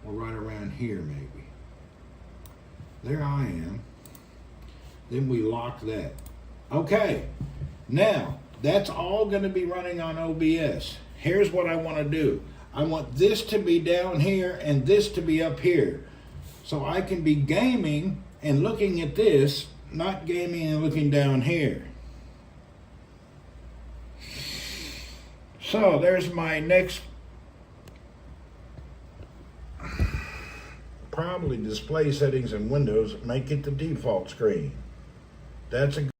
Or right around here, maybe. There I am. Then we lock that. Okay. Now, that's all going to be running on OBS. Here's what I want to do. I want this to be down here and this to be up here. So I can be gaming and looking at this, not gaming and looking down here. So there's my next, probably display settings in Windows, make it the default screen. That's a good,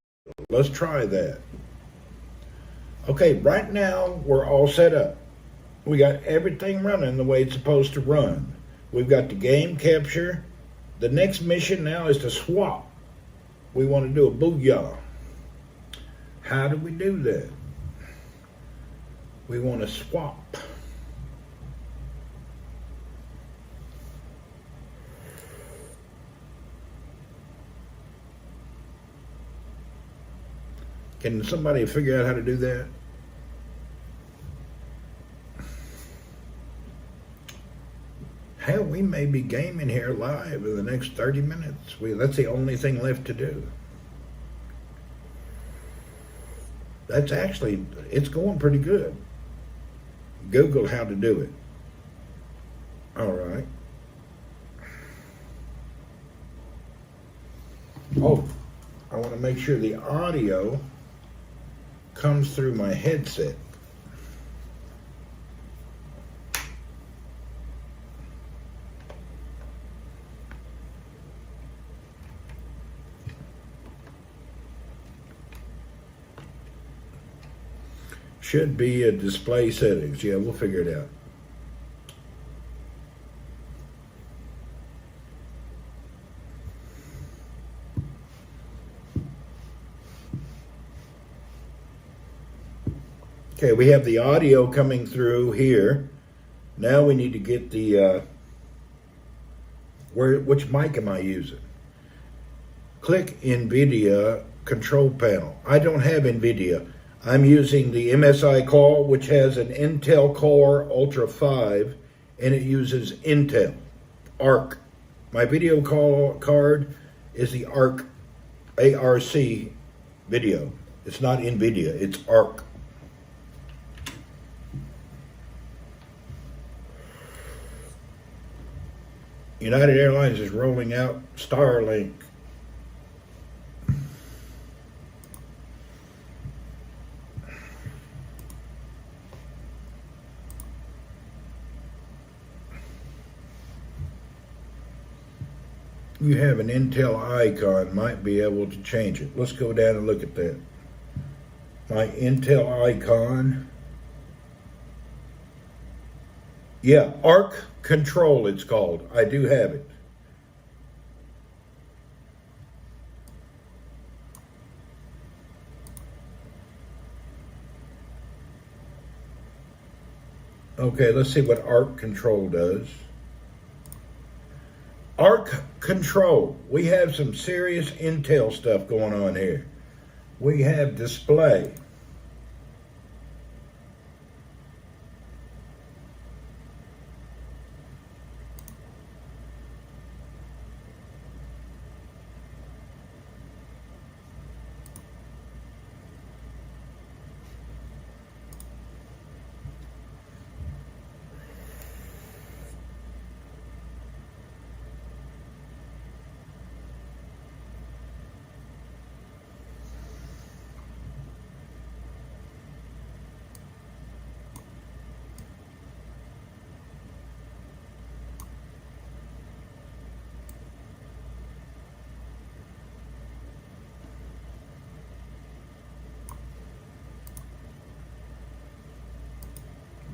let's try that. Okay, right now we're all set up. We got everything running the way it's supposed to run. We've got the game capture. The next mission now is to swap. We want to do a booyah. How do we do that? We want to swap. Can somebody figure out how to do that? Hell, we may be gaming here live in the next 30 minutes. That's the only thing left to do. That's actually, it's going pretty good. Google how to do it. All right. Oh, I want to make sure the audio comes through my headset. Should be a display settings. Yeah, we'll figure it out. Okay, we have the audio coming through here. Now we need to get the, which mic am I using? Click NVIDIA control panel. I don't have NVIDIA. I'm using the MSI Call, which has an Intel Core Ultra 5, and it uses Intel, ARC. My video call card is the ARC, A-R-C video. It's not NVIDIA, it's ARC. United Airlines is rolling out Starlink. You have an Intel icon, might be able to change it. Let's go down and look at that. My Intel icon. Yeah, Arc Control it's called. I do have it. Okay, let's see what Arc Control does. Arc Control. We have some serious Intel stuff going on here. We have display.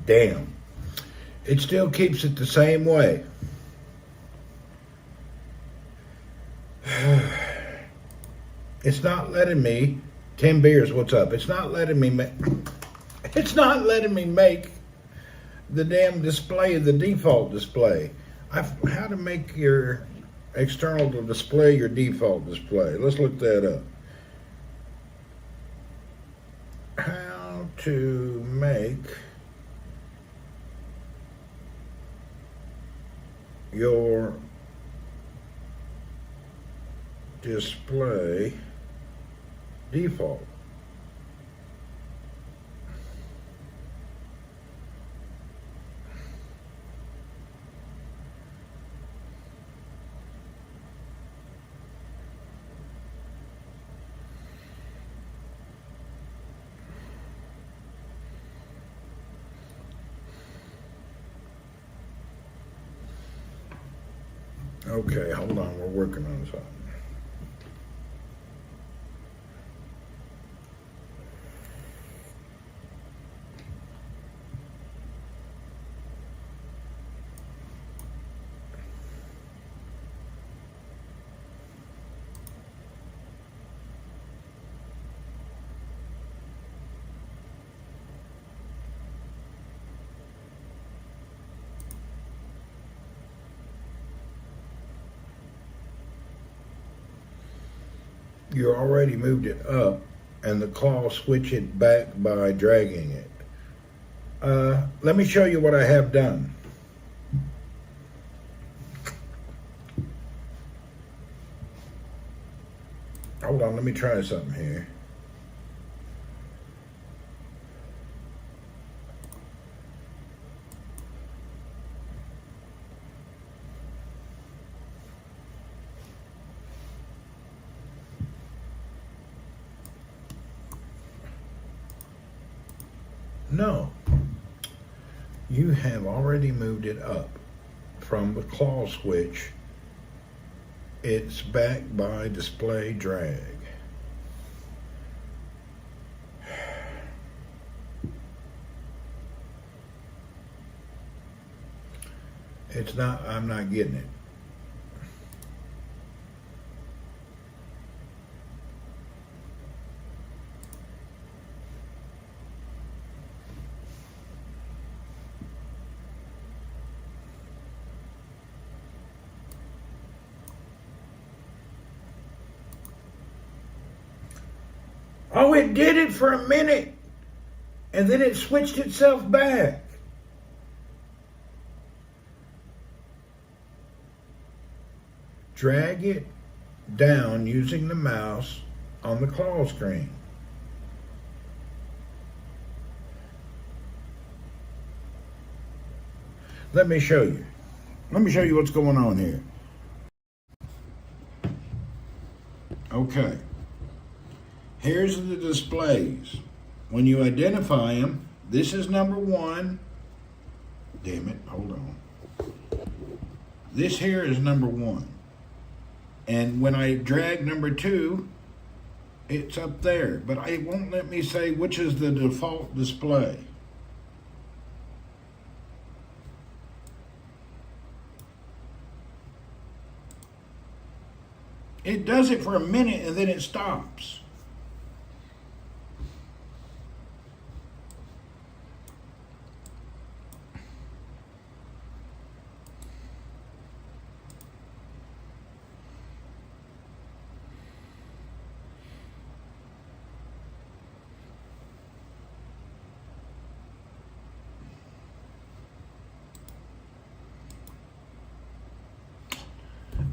Damn. It still keeps it the same way. It's not letting me. 10 beers, what's up? It's not letting me make. It's not letting me make the damn display, the default display. How to make your external display your default display. Let's look that up. How to make your display default. Okay, hold on, we're working on something. You already moved it up, and the claw switch it back by dragging it. Let me show you what I have done. Hold on, let me try something here. No, you have already moved it up from the claw switch. It's back by display drag. It's not, I'm not getting it. Oh, it did it for a minute, and then it switched itself back. Drag it down using the mouse on the claw screen. Let me show you. Let me show you what's going on here. Okay. Here's the displays. When you identify them, this is number 1. Damn it, hold on. This here is number 1. And when I drag number 2, it's up there. But it won't let me say which is the default display. It does it for a minute and then it stops.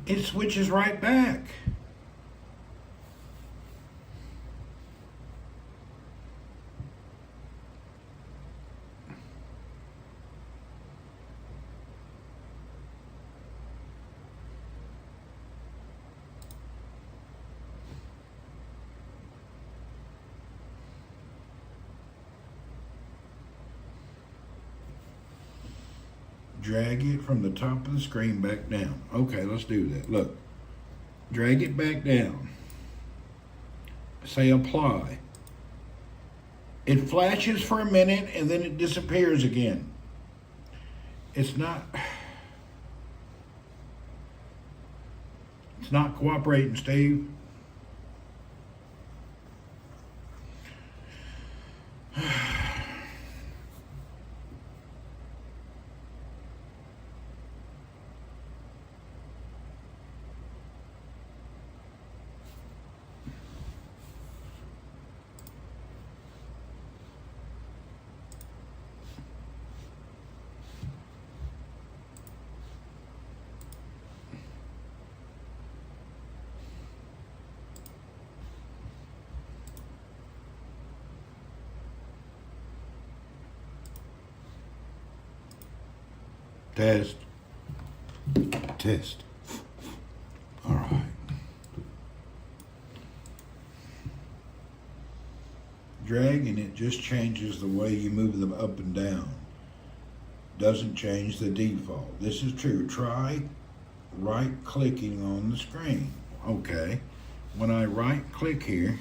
It switches right back. Drag it from the top of the screen back down. Okay, let's do that. Look, drag it back down. Say apply. It flashes for a minute and then it disappears again. It's not cooperating, Steve. Test. Test. All right. Drag and it just changes the way you move them up and down. Doesn't change the default. This is true. Try right clicking on the screen. Okay. When I right click here,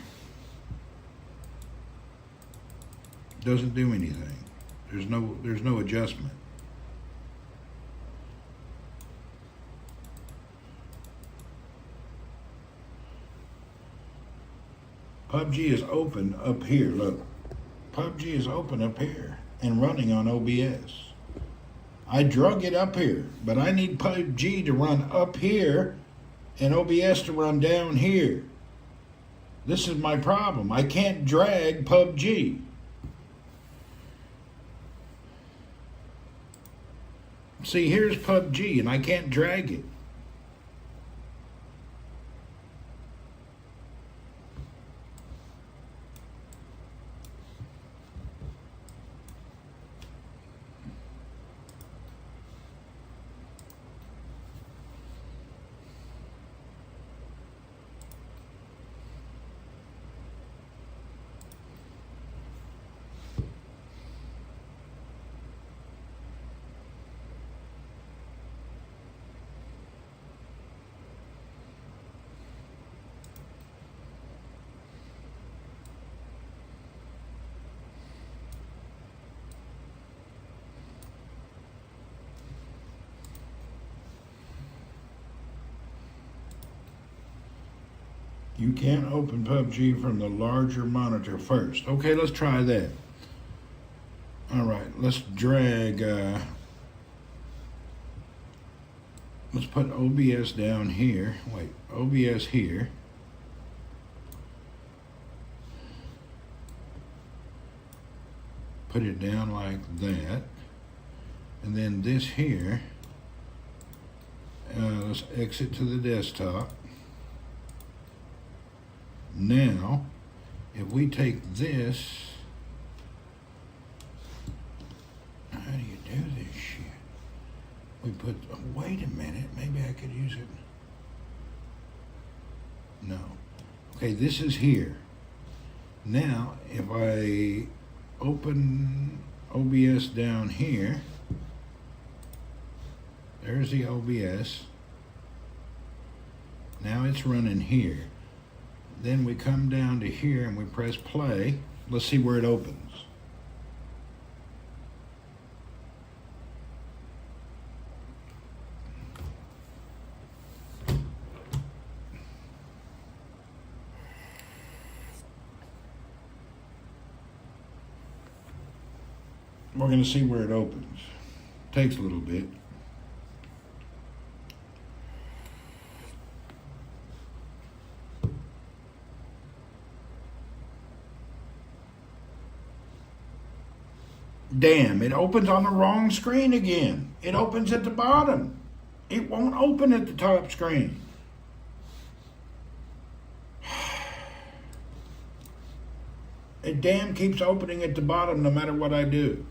it doesn't do anything. There's no adjustment. PUBG is open up here, look. PUBG is open up here and running on OBS. I drug it up here, but I need PUBG to run up here and OBS to run down here. This is my problem. I can't drag PUBG. See, here's PUBG and I can't drag it. You can't open PUBG from the larger monitor first. Okay, let's try that. All right, let's drag, let's put OBS down here. Wait, OBS here. Put it down like that. And then this here, let's exit to the desktop. Now, if we take this, how do you do this shit? We put put, oh, wait a minute, maybe I could use it. No. Okay, this is here. Now, if I open OBS down here, there's the OBS. Now it's running here. Then we come down to here and we press play. Let's see where it opens. We're going to see where it opens. Takes a little bit. Damn, it opens on the wrong screen again. It opens at the bottom. It won't open at the top screen. It damn keeps opening at the bottom no matter what I do.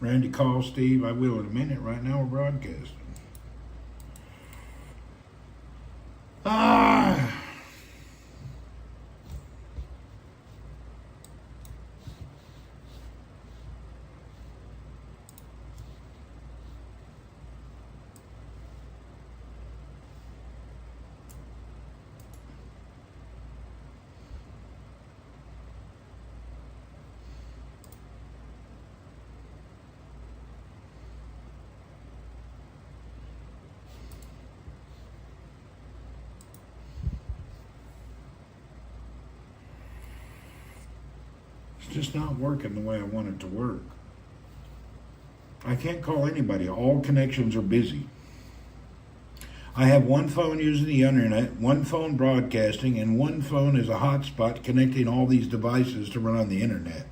Randy, call Steve. I will in a minute. Right now we're broadcasting. Ah! It's just not working the way I want it to work. I can't call anybody. All connections are busy. I have one phone using the internet, one phone broadcasting, and one phone is a hotspot connecting all these devices to run on the internet.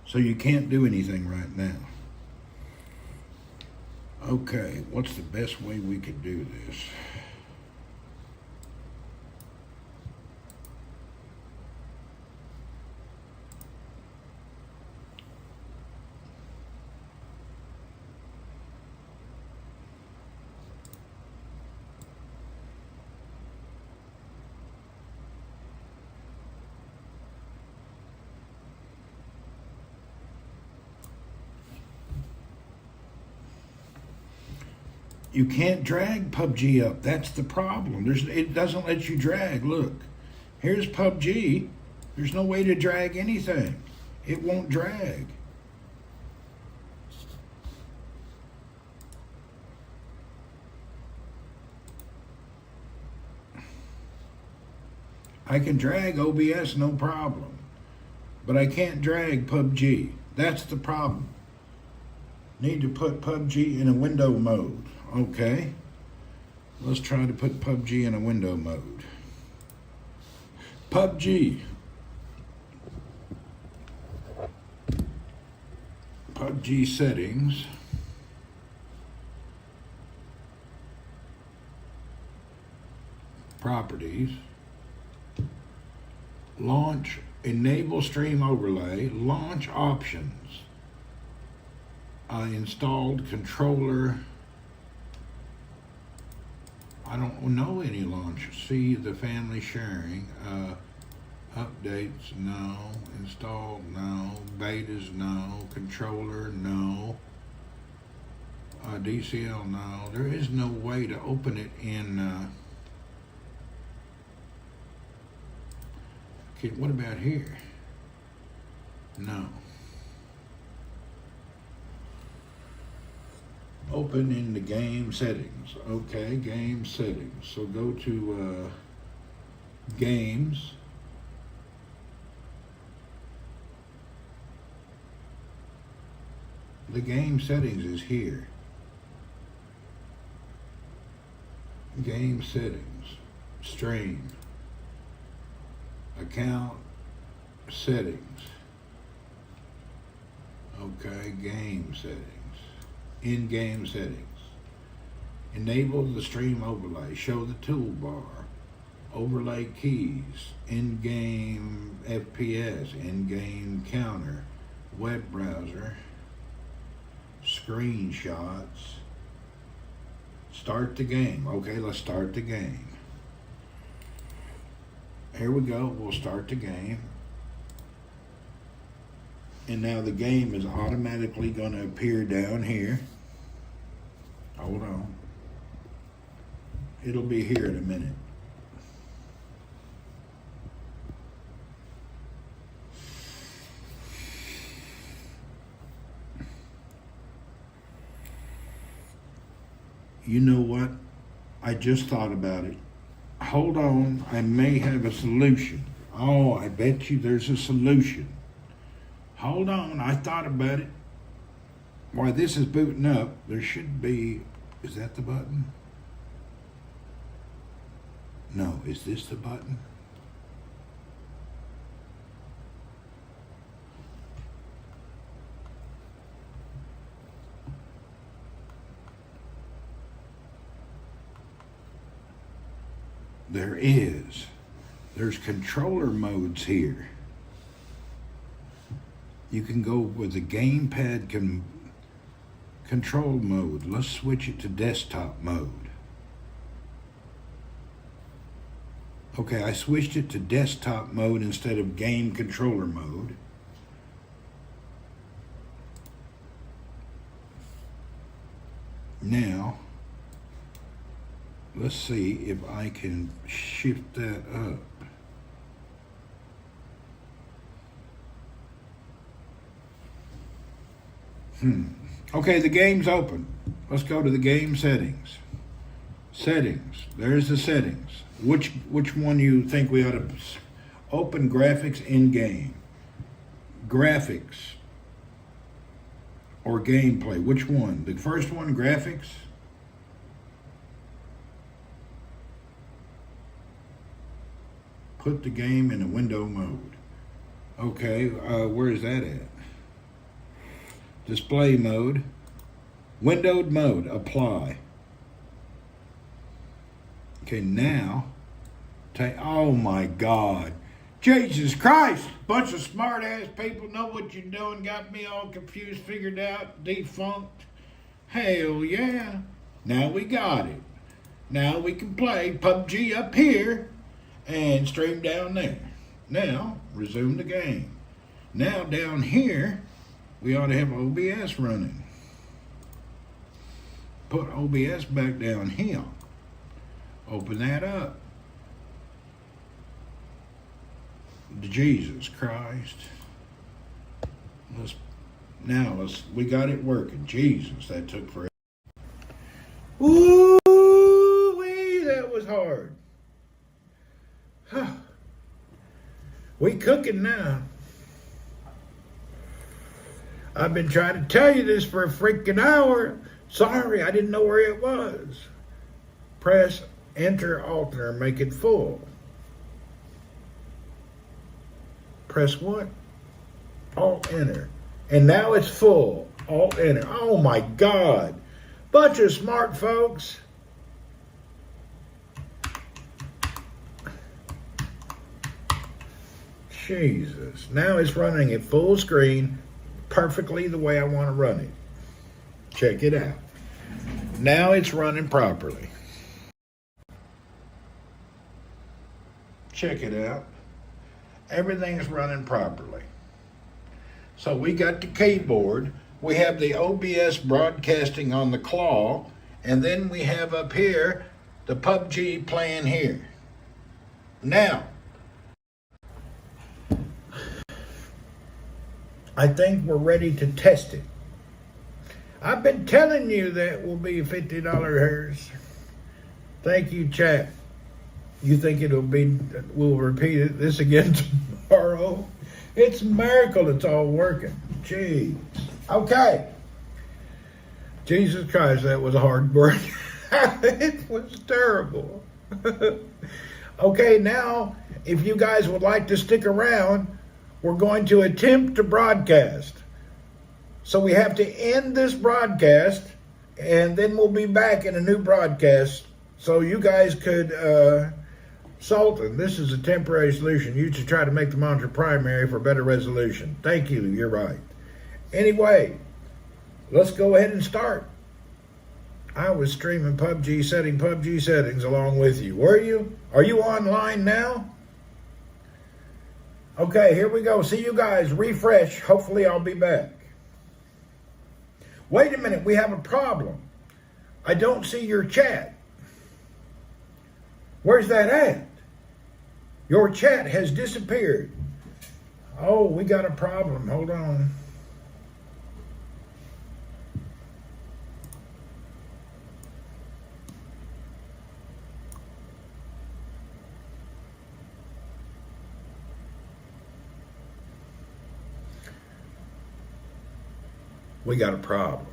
So you can't do anything right now. Okay, what's the best way we could do this? You can't drag PUBG up. That's the problem. It doesn't let you drag. Look, here's PUBG. There's no way to drag anything. It won't drag. I can drag OBS, no problem. But I can't drag PUBG. That's the problem. Need to put PUBG in a window mode. Okay. Let's try to put PUBG in a window mode. PUBG. PUBG settings. Properties. Launch, enable stream overlay, launch options. I installed controller. I don't know any launchers. See the family sharing. Updates, no. Installed, no. Betas, no. Controller, no. DCL, no. There is no way to open it in. Okay, what about here? No. Open in the game settings. Okay, game settings. So go to games. The game settings is here. Game settings. Stream. Account. settings. Okay, game settings. In-game settings. Enable the stream overlay. Show the toolbar. Overlay keys. In-game FPS. In-game counter. Web browser. Screenshots. Start the game. Okay, let's start the game. Here we go. We'll start the game. And now the game is automatically going to appear down here. Hold on. It'll be here in a minute. You know what? I just thought about it. Hold on, I may have a solution. Oh, I bet you there's a solution. Hold on, I thought about it. While this is booting up, there should be, is that the button? No, is this the button? There is. There's controller modes here. You can go with the gamepad control mode. Let's switch it to desktop mode. Okay, I switched it to desktop mode instead of game controller mode. Now, let's see if I can shift that up. Okay, the game's open. Let's go to the game settings. Settings. There's the settings. Which one you think we ought to open? Graphics in game. Graphics or gameplay. Which one? The first one, graphics. Put the game in a window mode. Okay, where is that at? Display mode. Windowed mode. Apply. Okay, now, oh my God. Jesus Christ! Bunch of smart-ass people know what you're doing. Got me all confused, figured out, defunct. Hell yeah. Now we got it. Now we can play PUBG up here and stream down there. Now, resume the game. Now down here, we ought to have OBS running. Put OBS back down here. Open that up. Jesus Christ. We got it working. Jesus, that took forever. Ooh-wee, that was hard. We cooking now. I've been trying to tell you this for a freaking hour. Sorry, I didn't know where it was. Press Enter Alternate, make it full. Press what? Alt Enter. And now it's full. Alt Enter. Oh my God. Bunch of smart folks. Jesus. Now it's running at full screen perfectly the way I want to run it. Check it out. Now it's running properly. Check it out. Everything's running properly. So we got the keyboard. We have the OBS broadcasting on the claw. And then we have up here the PUBG playing here. Now, I think we're ready to test it. I've been telling you that will be $50 hairs. Thank you, chat. You think we'll repeat this again tomorrow? It's a miracle it's all working. Jeez. Okay. Jesus Christ, that was a hard work. It was terrible. Okay, now, if you guys would like to stick around, We're going to attempt to broadcast. So we have to end this broadcast, and then we'll be back in a new broadcast so you guys could, Sultan, this is a temporary solution. You should try to make the monitor primary for better resolution. Thank you, you're right. Anyway, let's go ahead and start. I was streaming PUBG, setting PUBG settings along with you. Were you? Are you online now? Okay, here we go. See you guys. Refresh. Hopefully I'll be back. Wait a minute. We have a problem. I don't see your chat. Where's that at? Your chat has disappeared. Oh, we got a problem. Hold on. We got a problem.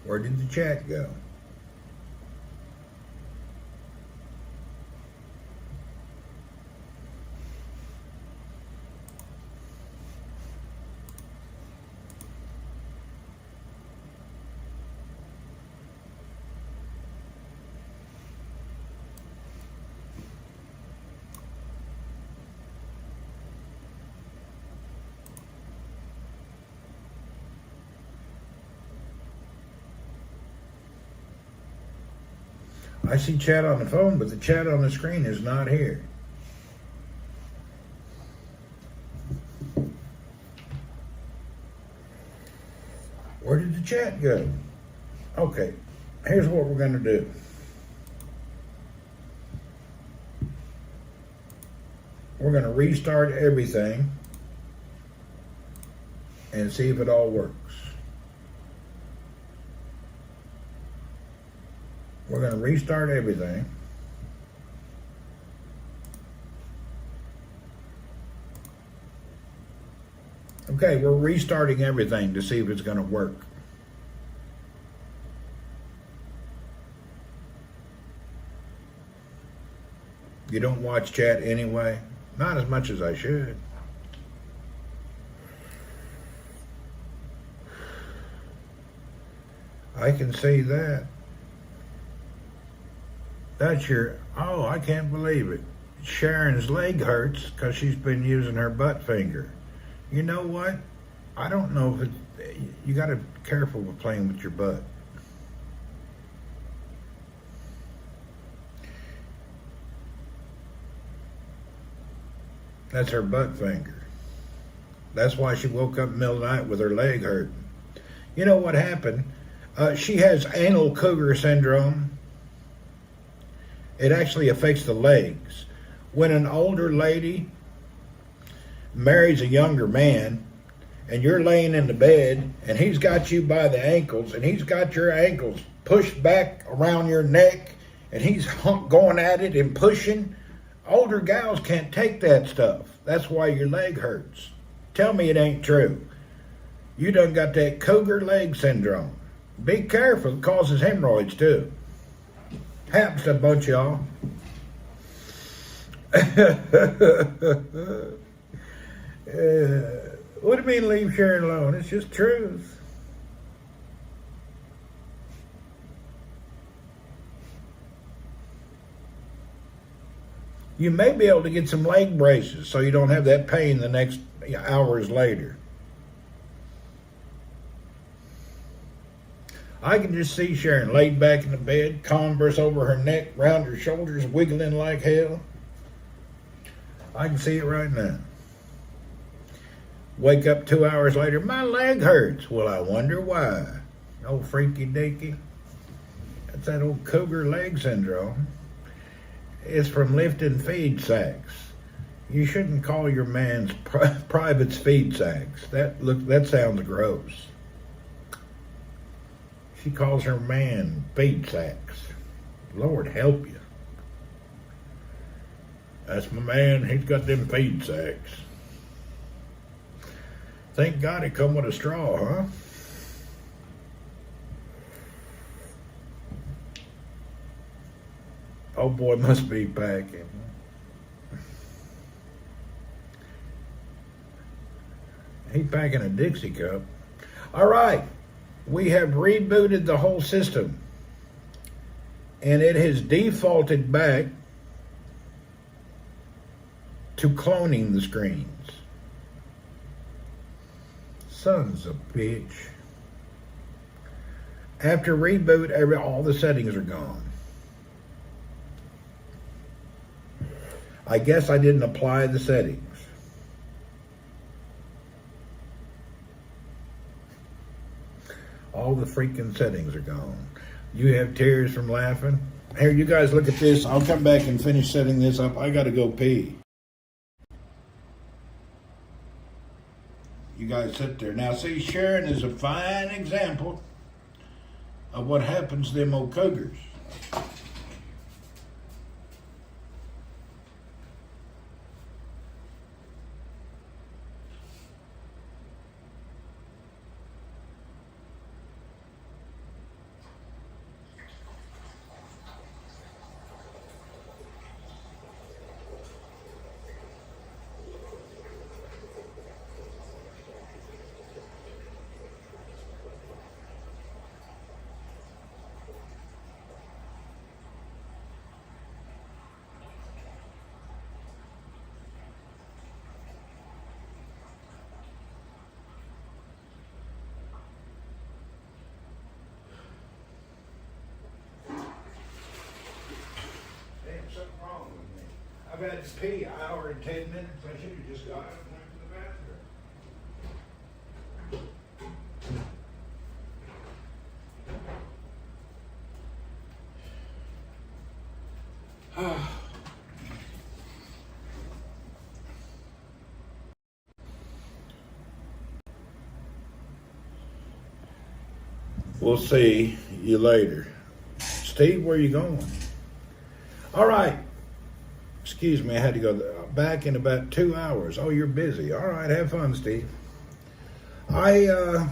Where did the chat go? I see chat on the phone, but the chat on the screen is not here. Where did the chat go? Okay, here's what we're going to do. We're going to restart everything and see if it all works. We're going to restart everything. Okay, we're restarting everything to see if it's going to work. You don't watch chat anyway? Not as much as I should. I can see that. That's your, oh, I can't believe it. Sharon's leg hurts because she's been using her butt finger. You know what? I don't know if it, you got to be careful with playing with your butt. That's her butt finger. That's why she woke up in the middle of the night with her leg hurting. You know what happened? She has anal cougar syndrome. It actually affects the legs. When an older lady marries a younger man and you're laying in the bed and he's got you by the ankles and he's got your ankles pushed back around your neck and he's going at it and pushing, older gals can't take that stuff. That's why your leg hurts. Tell me it ain't true. You done got that cougar leg syndrome. Be careful, it causes hemorrhoids too. Happens to a bunch of y'all. What do you mean leave Sharon alone? It's just truth. You may be able to get some leg braces so you don't have that pain the next hours later. I can just see Sharon laid back in the bed, Converse over her neck, round her shoulders, wiggling like hell. I can see it right now. Wake up 2 hours later, my leg hurts. Well, I wonder why. Old freaky deaky. That's that old cougar leg syndrome. It's from lifting feed sacks. You shouldn't call your man's privates feed sacks. That sounds gross. She calls her man feed sacks. Lord help you. That's my man. He's got them feed sacks. Thank God it come with a straw, huh? Oh boy, must be packing. He packing a Dixie cup. All right, we have rebooted the whole system, and it has defaulted back to cloning the screens. Sons of bitch. After reboot, all the settings are gone. I guess I didn't apply the settings. All the freaking settings are gone. You have tears from laughing? Here, you guys look at this. I'll come back and finish setting this up. I gotta go pee. You guys sit there. Now see, Sharon is a fine example of what happens to them old cougars. I've had to pee an hour and 10 minutes. I should have just got up and went to the bathroom. We'll see you later. Steve, where you going? All right. Excuse me, I had to go back in about 2 hours. Oh, you're busy. All right, have fun, Steve. I've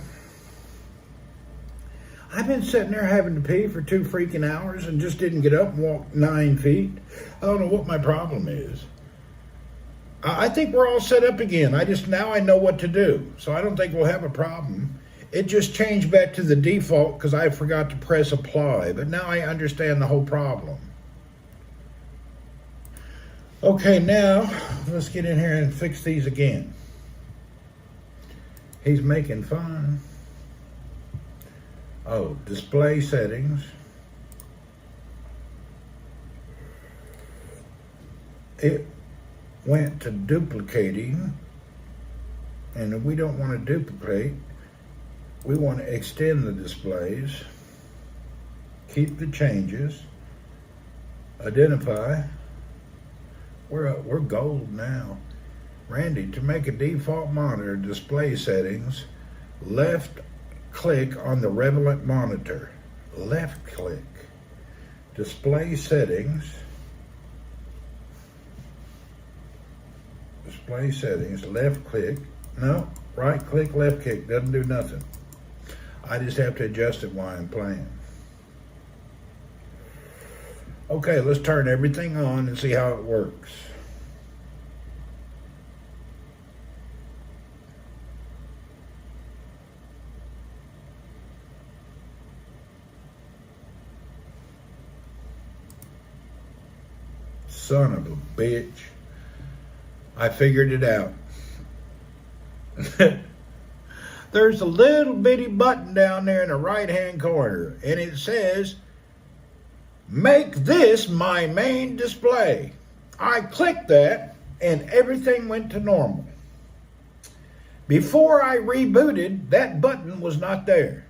been sitting there having to pee for 2 freaking hours and just didn't get up and walk 9 feet. I don't know what my problem is. I think we're all set up again. Now I know what to do. So I don't think we'll have a problem. It just changed back to the default because I forgot to press apply. But now I understand the whole problem. Okay, now let's get in here and fix these again. He's making fun. Oh, display settings. It went to duplicating, and we don't want to duplicate. We want to extend the displays. Keep the changes. Identify. We're gold now. Randy, to make a default monitor display settings, left click on the relevant monitor. Left click. Display settings. Display settings, left click. No, right click, left click. Doesn't do nothing. I just have to adjust it while I'm playing. Okay, let's turn everything on and see how it works. Son of a bitch. I figured it out. There's a little bitty button down there in the right-hand corner, and it says, make this my main display. I clicked that and everything went to normal. Before I rebooted, that button was not there.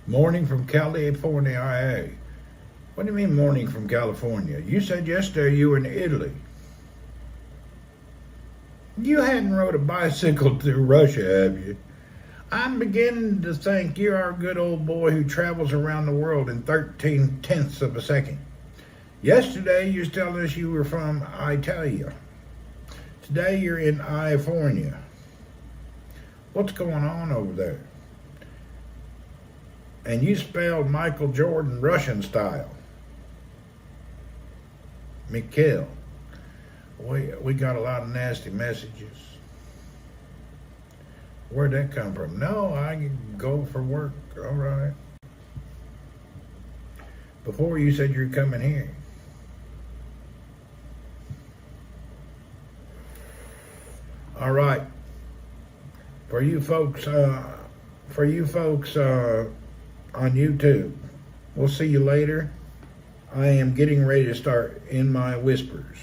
Morning from California, IA. What do you mean morning from California? You said yesterday you were in Italy. You hadn't rode a bicycle through Russia, have you? I'm beginning to think you're our good old boy who travels around the world in 13/10ths of a second. Yesterday you was telling us you were from Italia. Today you're in California. What's going on over there? And you spelled Michael Jordan Russian style. Mikhail. We got a lot of nasty messages. Where'd that come from? No, I go for work. All right. Before you said you're coming here. All right. For you folks on YouTube, we'll see you later. I am getting ready to start in my whispers.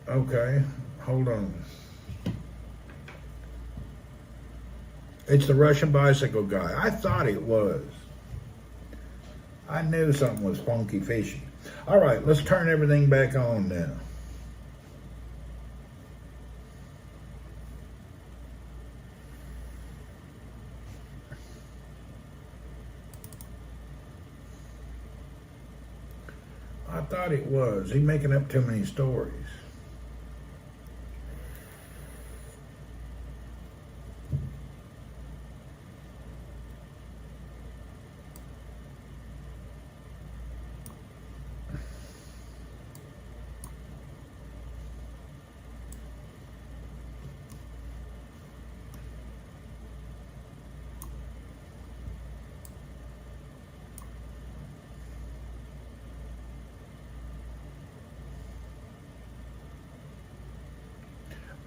Okay, hold on. It's the Russian bicycle guy. I thought it was. I knew something was funky fishy. All right, let's turn everything back on now. I thought it was. He's making up too many stories.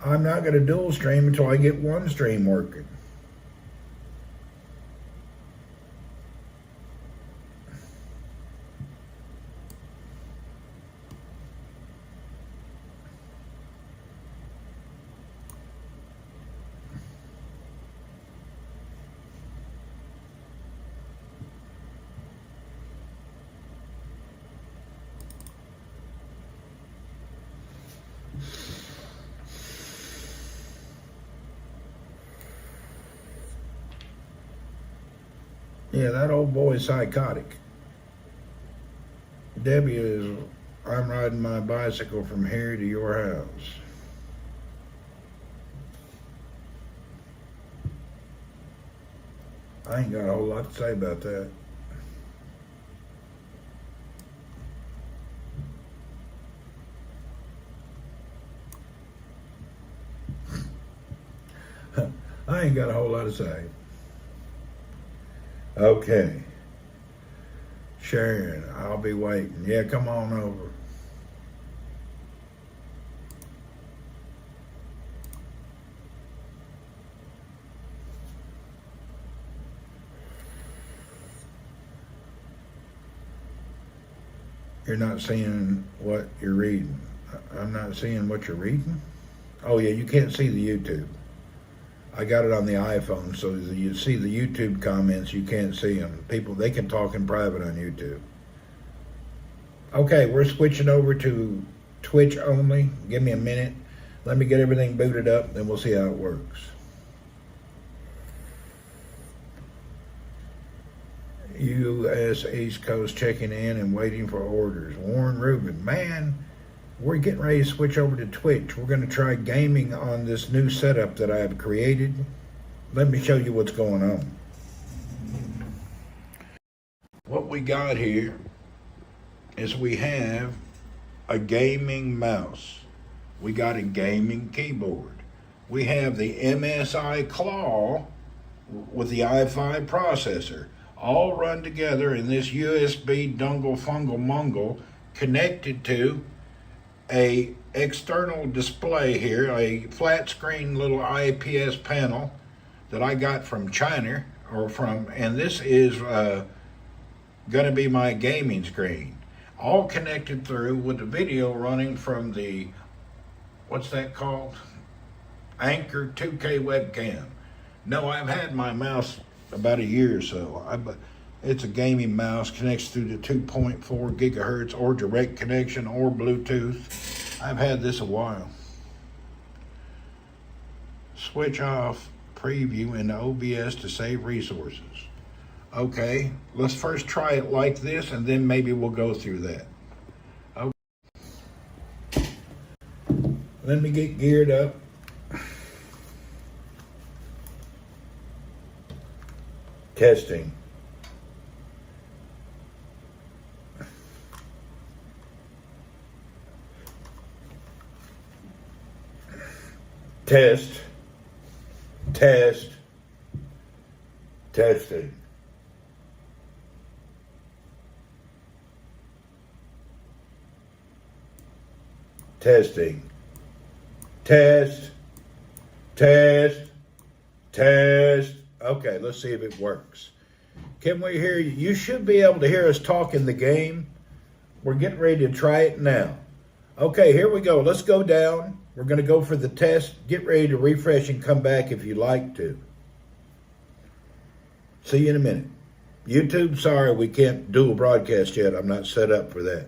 I'm not going to dual stream until I get one stream working. Yeah, that old boy's psychotic. Debbie is, I'm riding my bicycle from here to your house. I ain't got a whole lot to say about that. I ain't got a whole lot to say. Okay. Sharon, I'll be waiting. Yeah, come on over. You're not seeing what you're reading. I'm not seeing what you're reading? Oh, yeah, you can't see the YouTube. I got it on the iPhone, so you see the YouTube comments, you can't see them. People, they can talk in private on YouTube. Okay, we're switching over to Twitch only. Give me a minute. Let me get everything booted up, then we'll see how it works. U.S. East Coast checking in and waiting for orders. Warren Rubin, man, we're getting ready to switch over to Twitch. We're going to try gaming on this new setup that I have created. Let me show you what's going on. What we got here is we have a gaming mouse. We got a gaming keyboard. We have the MSI Claw with the i5 processor, all run together in this USB dongle fungle mungle connected to a external display here, a flat screen little IPS panel that I got from China, and this is gonna be my gaming screen, all connected through with the video running from the, what's that called? Anchor 2K webcam. No, I've had my mouse about a year or so. It's a gaming mouse, connects through the 2.4 gigahertz or direct connection or Bluetooth. I've had this a while. Switch off preview in OBS to save resources. Okay, let's first try it like this and then maybe we'll go through that. Okay. Let me get geared up. Testing. Test. Test. Testing. Testing. Test. Test. Test. Okay, let's see if it works. Can we hear you? You should be able to hear us talk in the game. We're getting ready to try it now. Okay, here we go. Let's go down. We're going to go for the test. Get ready to refresh and come back if you like to. See you in a minute. YouTube, sorry, we can't do a broadcast yet. I'm not set up for that.